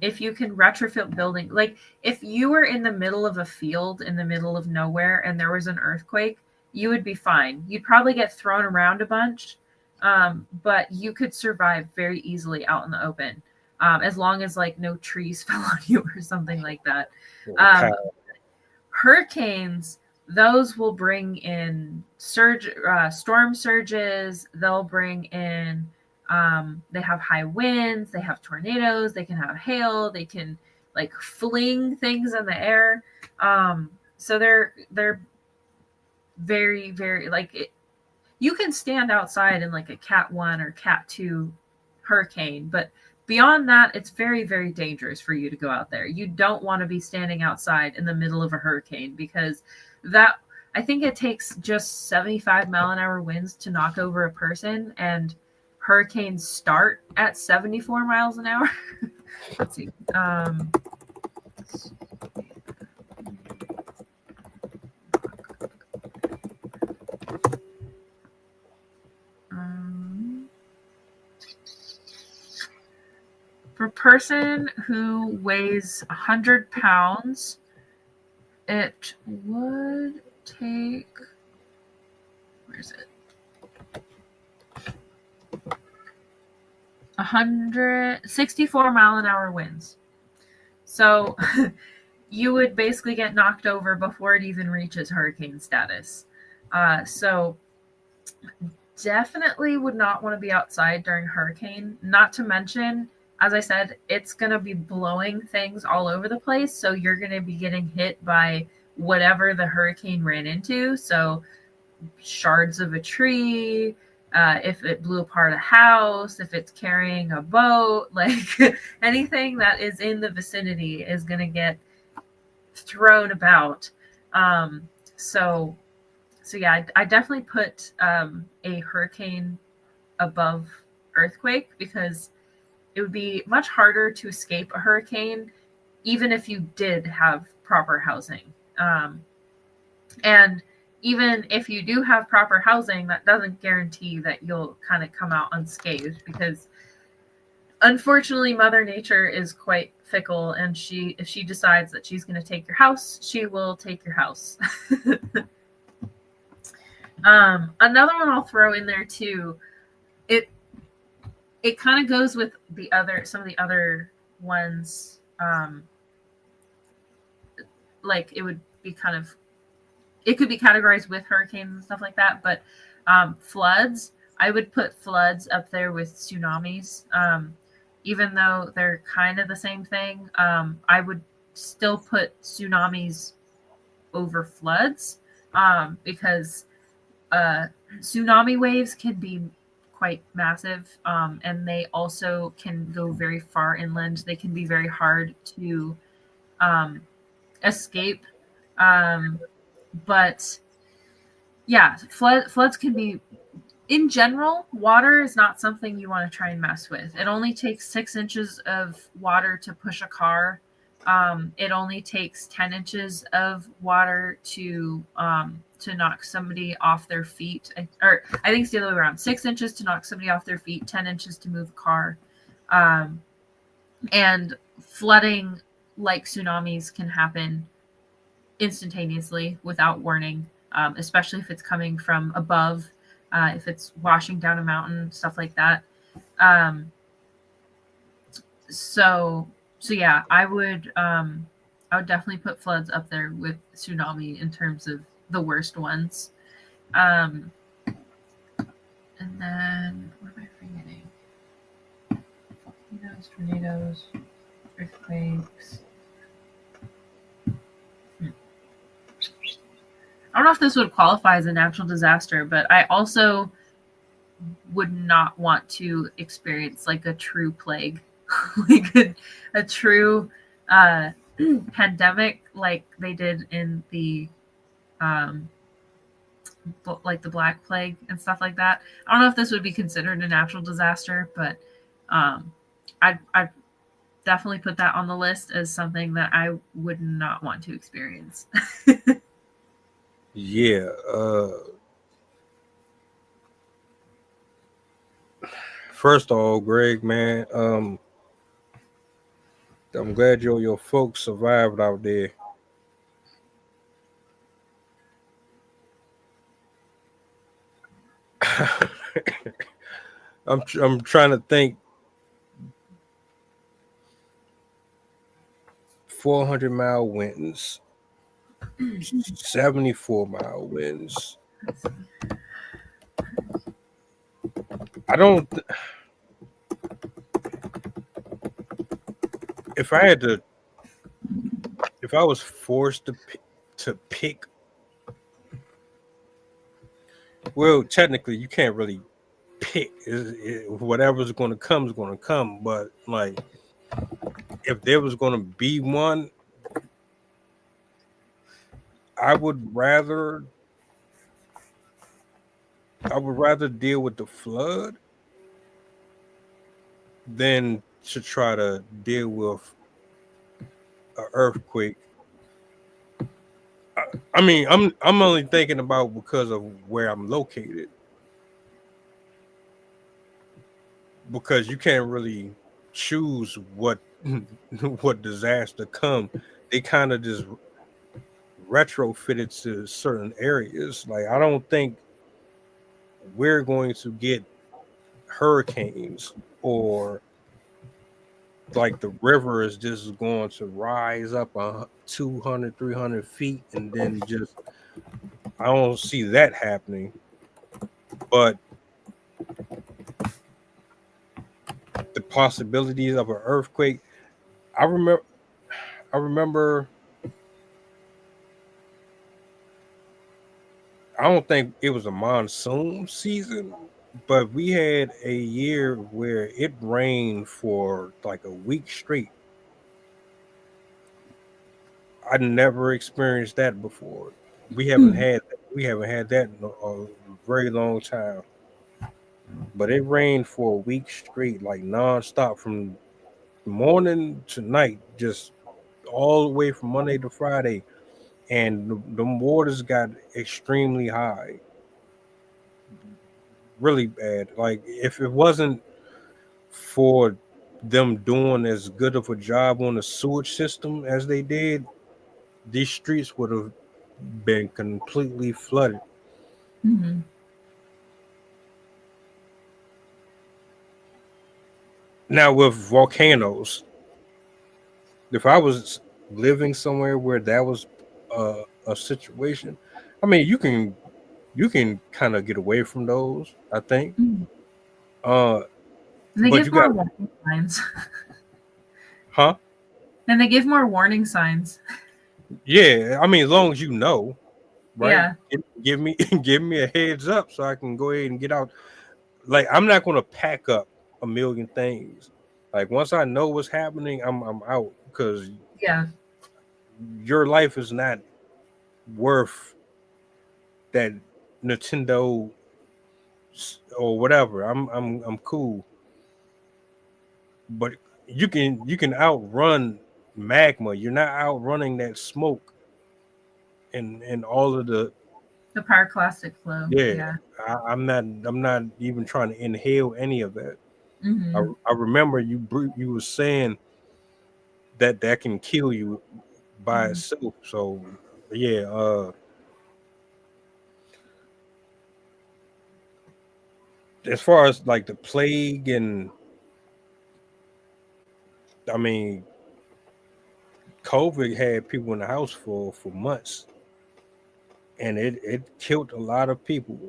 If you can retrofit building, like if you were in the middle of a field in the middle of nowhere and there was an earthquake, you would be fine. You'd probably get thrown around a bunch, but you could survive very easily out in the open, as long as like no trees fell on you or something like that. Hurricanes, those will bring in storm surges. They'll bring in, they have high winds, they have tornadoes, they can have hail, they can like fling things in the air. So they're very, very you can stand outside in like a Cat 1 or Cat 2 hurricane, but beyond that, it's very, very dangerous for you to go out there. You don't want to be standing outside in the middle of a hurricane, because I think it takes just 75-mile-an-hour winds to knock over a person, and hurricanes start at 74 miles an hour. Let's see. For a person who weighs 100 pounds, it would take, where is it? 164-mile-an-hour winds. So you would basically get knocked over before it even reaches hurricane status. So definitely would not want to be outside during hurricane. Not to mention, as I said, it's going to be blowing things all over the place. So you're going to be getting hit by whatever the hurricane ran into. So shards of a tree, if it blew apart a house, if it's carrying a boat, like anything that is in the vicinity is going to get thrown about. So yeah, I definitely put a hurricane above earthquake, because it would be much harder to escape a hurricane even if you did have proper housing. And even if you do have proper housing, that doesn't guarantee that you'll kind of come out unscathed, because unfortunately Mother Nature is quite fickle, and if she decides that she's going to take your house, she will take your house. Another one I'll throw in there too, it kind of goes with some of the other ones. Like it would be it could be categorized with hurricanes and stuff like that, but floods, I would put floods up there with tsunamis. Even though they're kind of the same thing, I would still put tsunamis over floods, because tsunami waves can be quite massive, and they also can go very far inland. They can be very hard to escape. But yeah, floods can be, in general, water is not something you want to try and mess with. It only takes 6 inches of water to push a car. It only takes 10 inches of water to knock somebody off their feet. Or I think it's the other way around. 6 inches to knock somebody off their feet, 10 inches to move a car. And flooding, like tsunamis, can happen instantaneously without warning, especially if it's coming from above, if it's washing down a mountain, stuff like that. So yeah, I would definitely put floods up there with tsunami in terms of the worst ones. And then what am I forgetting? Tornadoes, earthquakes. I don't know if this would qualify as a natural disaster, but I also would not want to experience like a true plague, like a true pandemic, like they did in the like the Black Plague and stuff like that. I don't know if this would be considered a natural disaster, but I'd definitely put that on the list as something that I would not want to experience. Yeah. First of all, Greg, man, I'm glad your folks survived out there. I'm trying to think. 400-mile winds, 74-mile winds. I don't. If I was forced to pick, well, technically you can't really pick. Whatever's going to come is going to come. But like, if there was going to be one, I would rather deal with the flood than to try to deal with an earthquake. I mean, I'm only thinking about because of where I'm located, because you can't really choose what disaster come. They kind of just retrofitted to certain areas. Like, I don't think we're going to get hurricanes, or like the river is just going to rise up 200, 300 feet, and then just, I don't see that happening. But the possibilities of an earthquake, I remember I don't think it was a monsoon season, but we had a year where it rained for like a week straight. I never experienced that before. we haven't had that in a very long time. But it rained for a week straight, like nonstop from morning to night, just all the way from Monday to Friday. And the waters got extremely high, really bad. Like if it wasn't for them doing as good of a job on the sewage system as they did, these streets would have been completely flooded. Mhm. Now with volcanoes, if I was living somewhere where that was a situation, I mean, you can kind of get away from those, I think. Mhm. Uh, And they but give you more got, warning signs. huh? And they give more warning signs. Yeah, I mean, as long as you know, right? Yeah. Give me give me a heads up so I can go ahead and get out. Like I'm not gonna pack up a million things. Like once I know what's happening, I'm out because Yeah. your life is not worth that Nintendo or whatever. I'm cool. But you can outrun magma. You're not outrunning that smoke and all of the The pyroclastic flow. yeah. Yeah. I'm not even trying to inhale any of that. Hmm. I remember you were saying that that can kill you by Mhm. itself. So yeah, as far as like the plague and I mean COVID had people in the house for months and it killed a lot of people.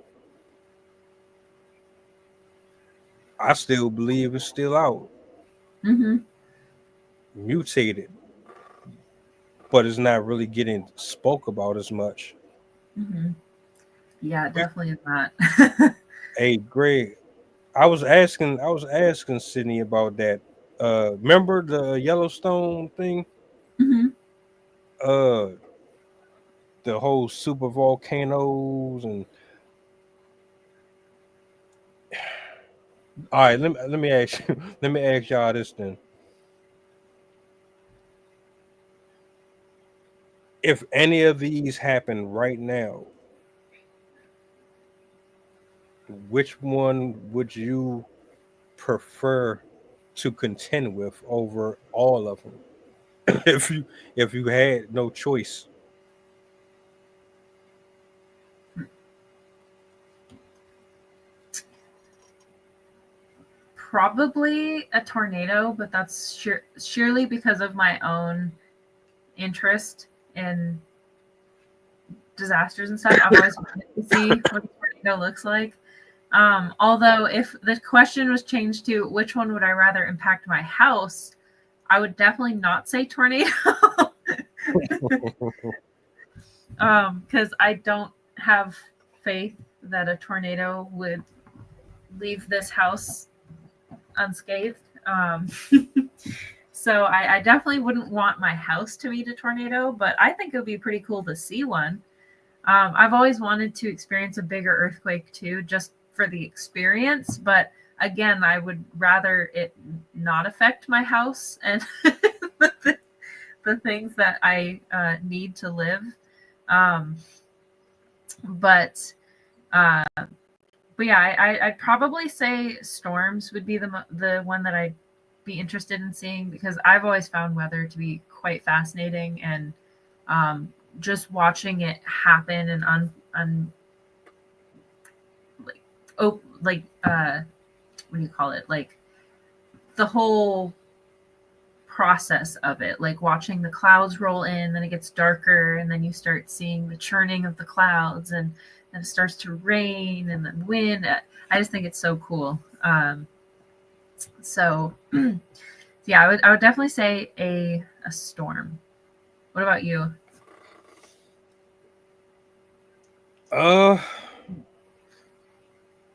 I still believe it's still out, Hmm. mutated, but it's not really getting spoke about as much. Hmm. Yeah, it definitely is not. Hey, Greg, I was asking Sydney about that. Remember the Yellowstone thing? Hmm. Uh, the whole super volcanoes and all right. Let me ask you. Let me ask y'all this then. If any of these happen right now, which one would you prefer to contend with over all of them? If you had no choice. Probably a tornado, but that's surely because of my own interest in disasters and stuff. I've always wanted to see what a tornado looks like. Although, if the question was changed to which one would I rather impact my house, I would definitely not say tornado. Because I don't have faith that a tornado would leave this house unscathed. So I definitely wouldn't want my house to meet a tornado, but I think it would be pretty cool to see one. I've always wanted to experience a bigger earthquake too, just for the experience. But again, I would rather it not affect my house and the things that I need to live. Um, but uh, but yeah, I'd probably say storms would be the one that I'd be interested in seeing because I've always found weather to be quite fascinating and just watching it happen and like what do you call it, like the whole process of it, like watching the clouds roll in, then it gets darker and then you start seeing the churning of the clouds and then it starts to rain and then wind. I just think it's so cool. So yeah, I would definitely say a storm. What about you? Uh,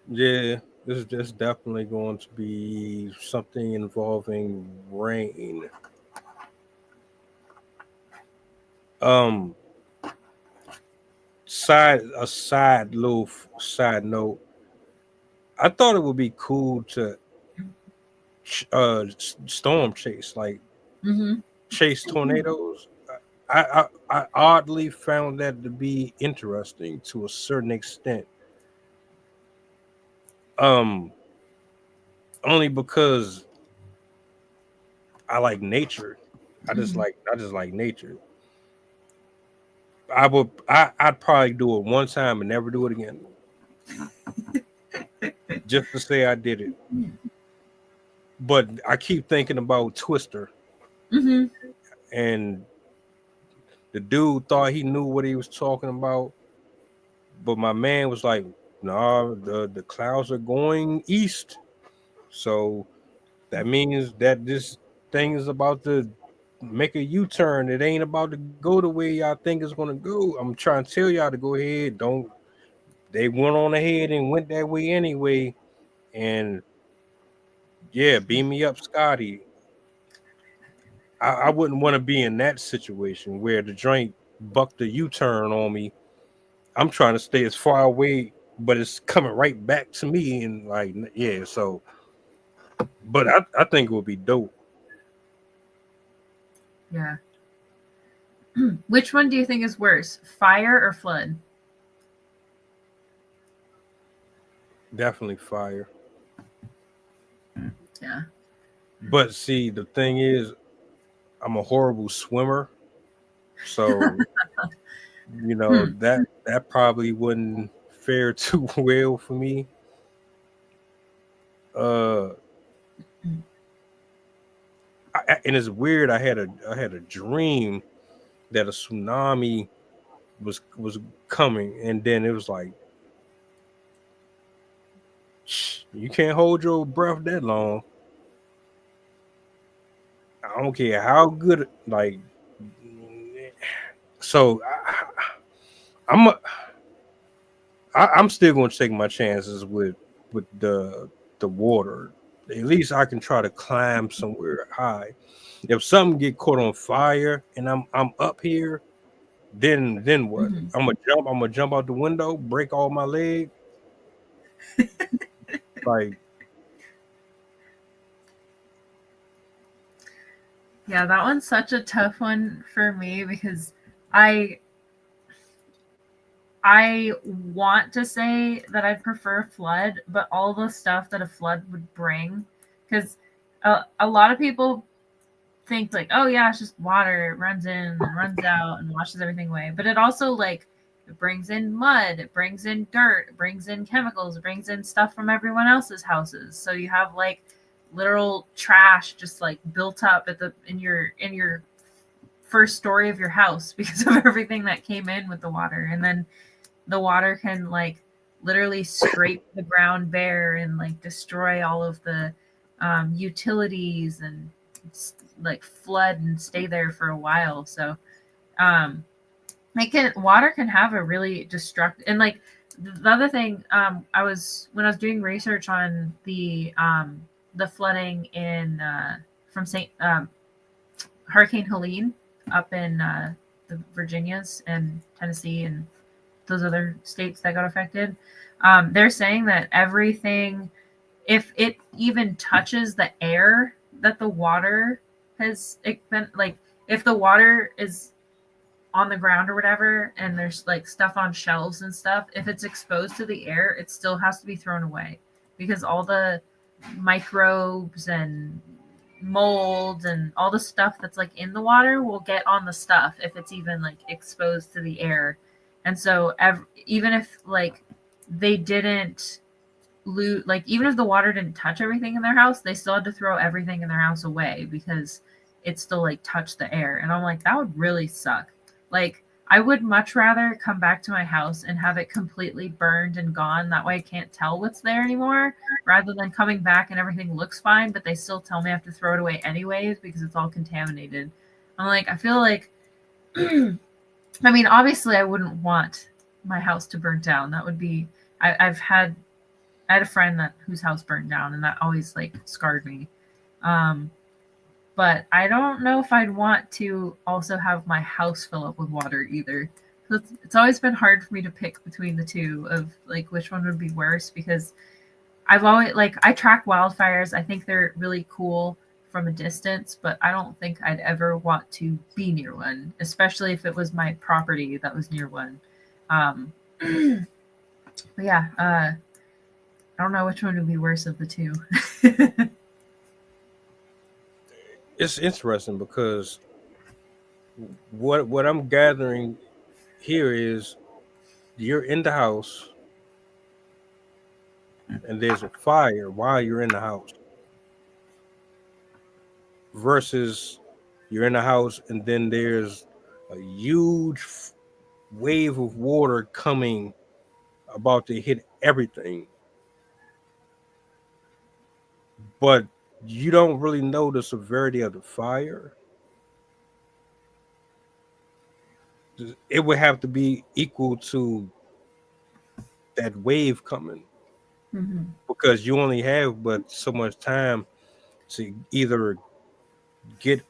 yeah, this is definitely going to be something involving rain. Um, side little side note. I thought it would be cool to storm chase, like Mm-hmm. chase tornadoes. I oddly found that to be interesting to a certain extent. Only because I like nature. I just like nature. I'd probably do it one time and never do it again. Just to say I did it. But I keep thinking about Twister. Mm-hmm. And the dude thought he knew what he was talking about. But my man was like, nah, the clouds are going east. So that means that this thing is about to make a U-turn. It ain't about to go the way y'all think it's gonna go. I'm trying to tell y'all to go ahead. Don't. They went on ahead and went that way anyway. And yeah, beam me up, Scotty. I wouldn't want to be in that situation where the joint bucked a U-turn on me. I'm trying to stay as far away, but it's coming right back to me. And like, yeah, so. But I think it would be dope. Yeah. Which one do you think is worse, fire or flood? Definitely fire. Yeah. But see, the thing is, I'm a horrible swimmer, so you know that probably wouldn't fare too well for me. And it's weird. I had a dream that a tsunami was coming, and then it was like, you can't hold your breath that long. I don't care how good, like. So I'm still going to take my chances with the water. At least I can try to climb somewhere high. If something get caught on fire and I'm up here, then what? Mm-hmm. I'm gonna jump out the window, break all my leg. Like, yeah, that one's such a tough one for me because I want to say that I prefer flood, but all the stuff that a flood would bring, because a lot of people think like, oh yeah, it's just water, it runs in and runs out and washes everything away. But it also like it brings in mud, it brings in dirt, it brings in chemicals, it brings in stuff from everyone else's houses. So you have like literal trash just like built up at in your first story of your house because of everything that came in with the water. And then the water can like literally scrape the ground bare and like destroy all of the utilities and like flood and stay there for a while. So water can have a really destructive, and like the other thing, when I was doing research on the flooding in from Hurricane Helene up in the Virginias and Tennessee and those other states that got affected, they're saying that everything, if it even touches the air that the water has been, like if the water is on the ground or whatever and there's like stuff on shelves and stuff, if it's exposed to the air, it still has to be thrown away because all the microbes and mold and all the stuff that's like in the water will get on the stuff if it's even like exposed to the air. And so even if like they didn't loot, like even if the water didn't touch everything in their house, they still had to throw everything in their house away because it still like touched the air. And I'm like, that would really suck. Like I would much rather come back to my house and have it completely burned and gone. That way I can't tell what's there anymore, rather than coming back and everything looks fine, but they still tell me I have to throw it away anyways because it's all contaminated. I'm like, I feel like, I mean, obviously I wouldn't want my house to burn down. That would be, I had a friend whose house burned down and that always like scarred me. But I don't know if I'd want to also have my house fill up with water either. It's always been hard for me to pick between the two of like which one would be worse, because I've always like I track wildfires. I think they're really cool from a distance, but I don't think I'd ever want to be near one, especially if it was my property that was near one. But yeah, I don't know which one would be worse of the two. It's interesting because what I'm gathering here is you're in the house and there's a fire while you're in the house versus you're in the house and then there's a huge wave of water coming about to hit everything, but you don't really know the severity of the fire. It would have to be equal to that wave coming, because you only have but so much time to either get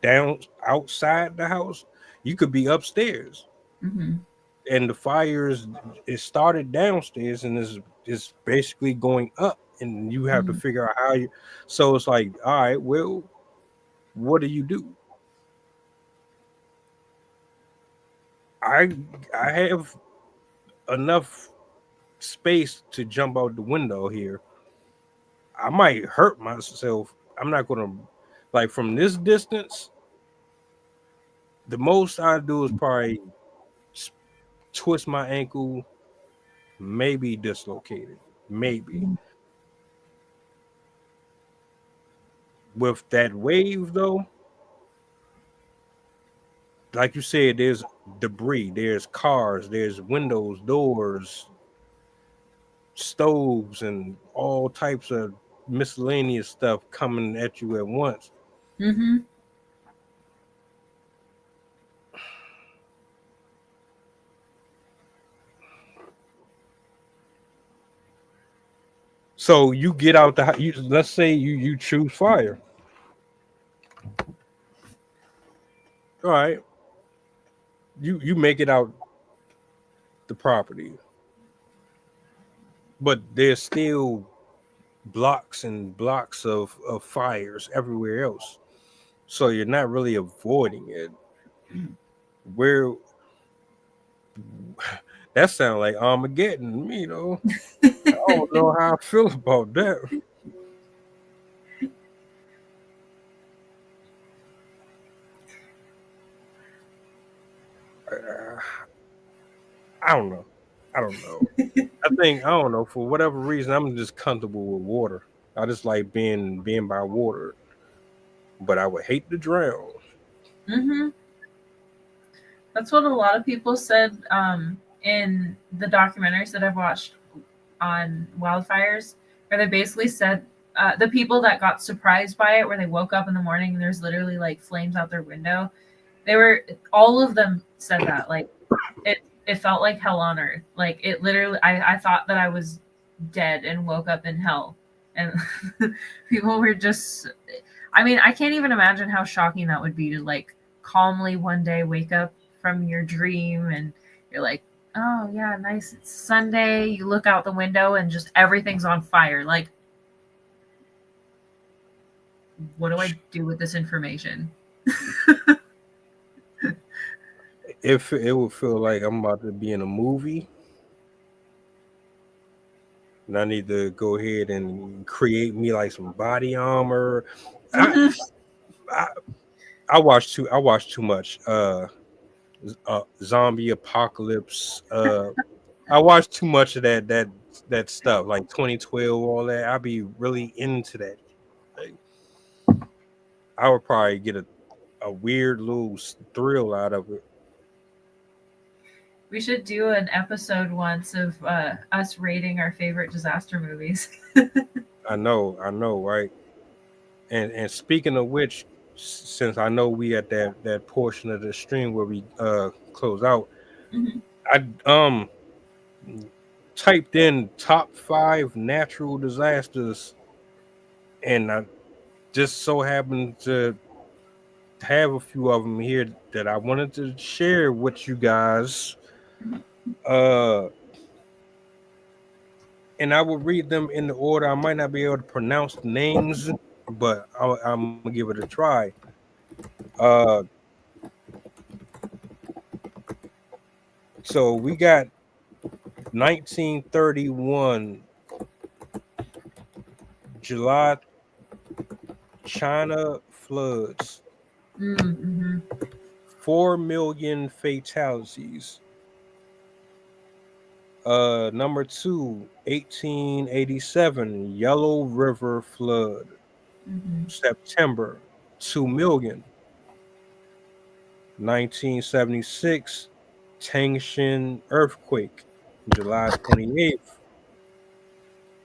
down outside the house. You could be upstairs, and the fires it started downstairs and is basically going up, and you have to figure out how you. So it's like, all right, well, what do you do? I have enough space to jump out the window here. I might hurt myself. I'm not gonna, like, from this distance. The most I do is probably twist my ankle, maybe dislocate it, maybe. With that wave though, like you said, there's debris, there's cars, there's windows, doors, stoves, and all types of miscellaneous stuff coming at you at once. So you get out the house. Let's say you choose fire. All right. You make it out the property, but there's still blocks and blocks of fires everywhere else. So you're not really avoiding it. Where that sounds like Armageddon to me, though. I don't know how I feel about that. I don't know. I don't know. For whatever reason, I'm just comfortable with water. I just like being by water. But I would hate to drown. That's what a lot of people said in the documentaries that I've watched on wildfires, where they basically said the people that got surprised by it, where they woke up in the morning and there's literally like flames out their window. All of them said that, like, it felt like hell on earth. Like, it literally, I thought that I was dead and woke up in hell. And people were just, I mean, I can't even imagine how shocking that would be to, like, calmly one day wake up from your dream and you're like, oh yeah, nice, it's Sunday. You look out the window and just everything's on fire. Like, what do I do with this information? If it would feel like I'm about to be in a movie, and I need to go ahead and create me like some body armor. I watch too much zombie apocalypse. I watch too much of that stuff, like 2012, all that. I'd be really into that. Like, I would probably get a weird little thrill out of it. We should do an episode once of us rating our favorite disaster movies. I know, right? And speaking of which, since I know we at that portion of the stream where we close out, I typed in top 5 natural disasters, and I just so happened to have a few of them here that I wanted to share with you guys. And I will read them in the order. I might not be able to pronounce the names, but I'm gonna give it a try. So we got 1931 July China floods. 4 million fatalities. Number 2, 1887 Yellow River flood. September, 2 million. 1976 Tangshan earthquake, July 28th.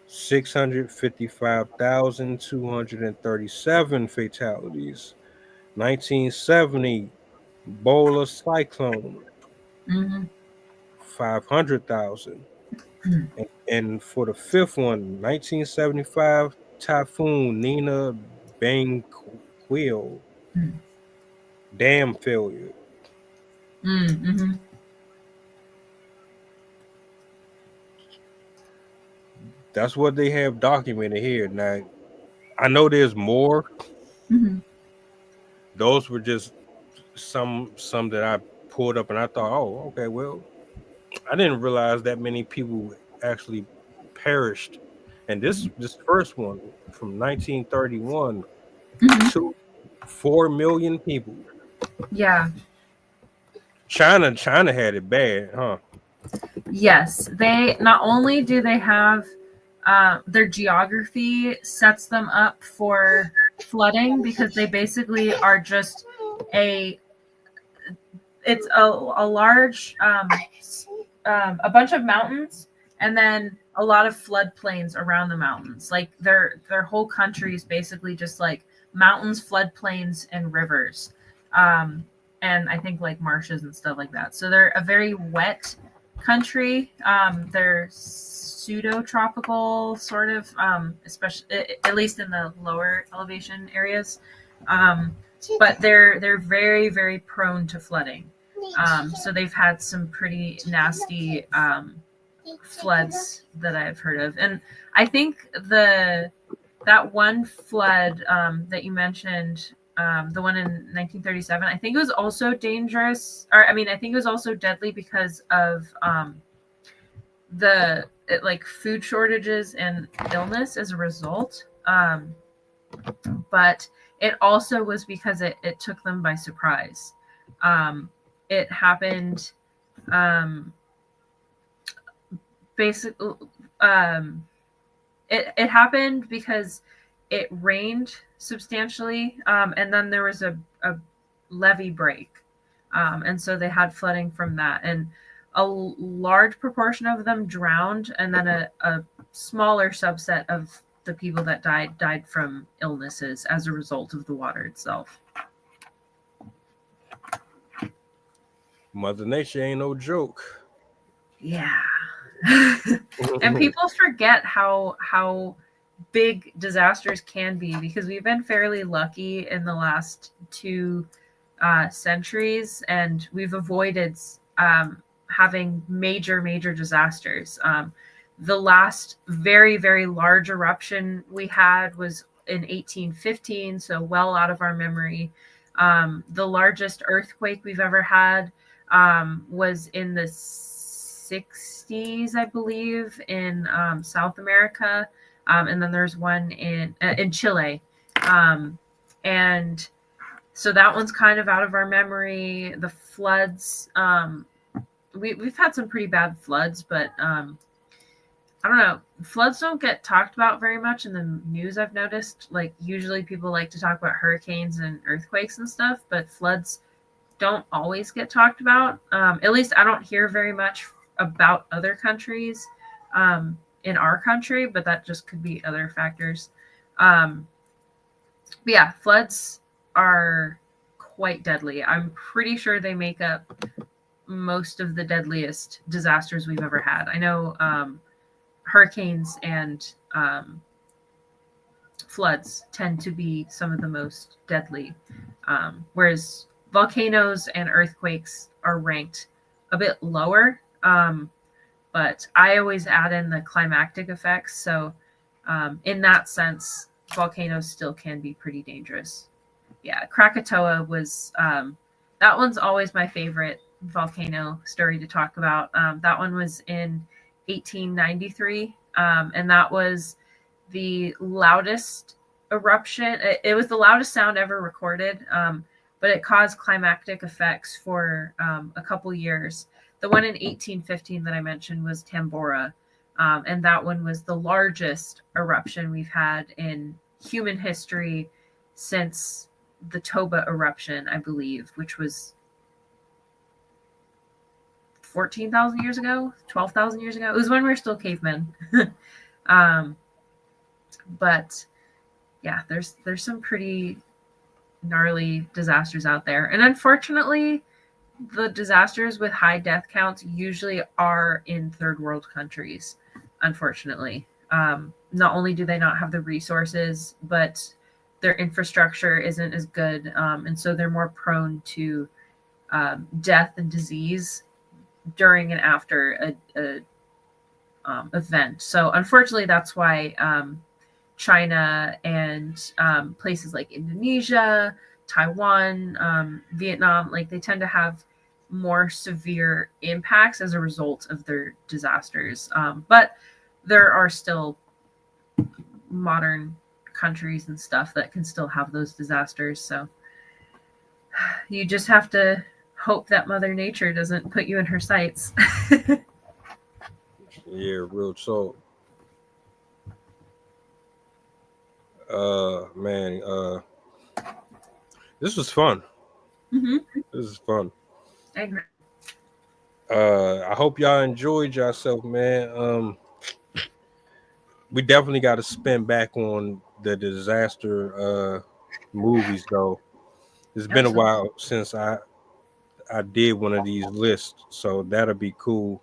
655,237 fatalities. 1970 Bola cyclone, 500,000. And for the fifth one, 1975 Typhoon Nina Bangquil, dam failure. That's what they have documented here. Now, I know there's more. Those were just some that I pulled up, and I thought, oh, okay, well, I didn't realize that many people actually perished. And this first one from 1931 to 4 million people. Yeah. China had it bad, huh? Yes, they not only do they have their geography sets them up for flooding, because they basically are just a large a bunch of mountains and then a lot of floodplains around the mountains. Like their whole country is basically just like mountains, floodplains, and rivers, and I think like marshes and stuff like that. So they're a very wet country. They're pseudo-tropical, sort of, especially at least in the lower elevation areas. But they're very, very prone to flooding. So they've had some pretty nasty floods that I've heard of. And I think that one flood that you mentioned, the one in 1937, I think it was also dangerous. I think it was also deadly because of food shortages and illness as a result. But it also was because it took them by surprise. It happened basically it happened because it rained substantially, and then there was a levee break, and so they had flooding from that, and a large proportion of them drowned, and then a smaller subset of the people that died from illnesses as a result of the water itself. Mother Nature ain't no joke. Yeah. And people forget how big disasters can be, because we've been fairly lucky in the last 2 centuries, and we've avoided having major disasters. The last very, very large eruption we had was in 1815, so well out of our memory. The largest earthquake we've ever had was in the 60s, I believe, in South America, and then there's one in Chile, and so that one's kind of out of our memory. The floods, we've had some pretty bad floods, but I don't know. Floods don't get talked about very much in the news, I've noticed. Like, usually people like to talk about hurricanes and earthquakes and stuff, but floods don't always get talked about. At least I don't hear very much about other countries in our country, but that just could be other factors. But yeah, floods are quite deadly. I'm pretty sure they make up most of the deadliest disasters we've ever had. I know hurricanes and floods tend to be some of the most deadly, whereas volcanoes and earthquakes are ranked a bit lower. But I always add in the climactic effects. So in that sense, volcanoes still can be pretty dangerous. Yeah, Krakatoa was, that one's always my favorite volcano story to talk about. That one was in 1893, and that was the loudest eruption. It was the loudest sound ever recorded, but it caused climactic effects for a couple years. The one in 1815 that I mentioned was Tambora, and that one was the largest eruption we've had in human history since the Toba eruption, I believe, which was 14,000 years ago, 12,000 years ago. It was when we were still cavemen. But yeah, there's some pretty gnarly disasters out there. And unfortunately, the disasters with high death counts usually are in third world countries, unfortunately. Not only do they not have the resources, but their infrastructure isn't as good. And so they're more prone to death and disease during and after a event. So unfortunately, that's why China and places like Indonesia, Taiwan, Vietnam, like they tend to have more severe impacts as a result of their disasters. But there are still modern countries and stuff that can still have those disasters. So you just have to hope that Mother Nature doesn't put you in her sights. Yeah, real talk. Man, this was fun. Mm-hmm. This is fun. I agree. I hope y'all enjoyed yourself, man. We definitely got to spin back on the disaster movies, though. It's been a while since I did one of these lists, so that'll be cool.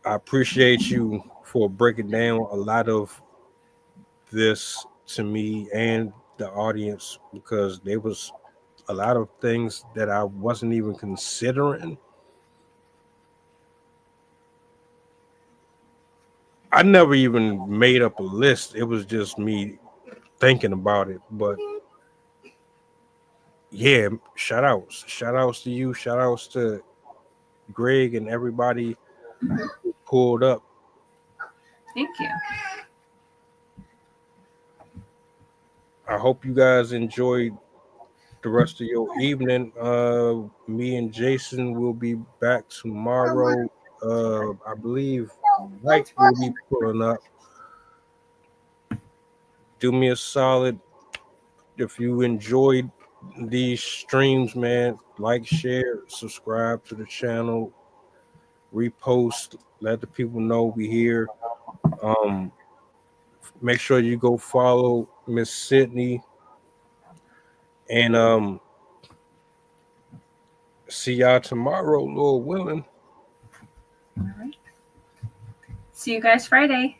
I appreciate you for breaking down a lot of this to me and the audience, because there was a lot of things that I wasn't even considering. I never even made up a list. It was just me thinking about it. But yeah, shout outs to you, shout outs to Greg and everybody who pulled up. Thank you. I hope you guys enjoyed the rest of your evening. Me and Jason will be back tomorrow. I believe Mike will be pulling up. Do me a solid. If you enjoyed these streams, man, like, share, subscribe to the channel, repost, let the people know we here. Make sure you go follow Miss Sydney, and see y'all tomorrow, Lord willing. All right. See you guys Friday.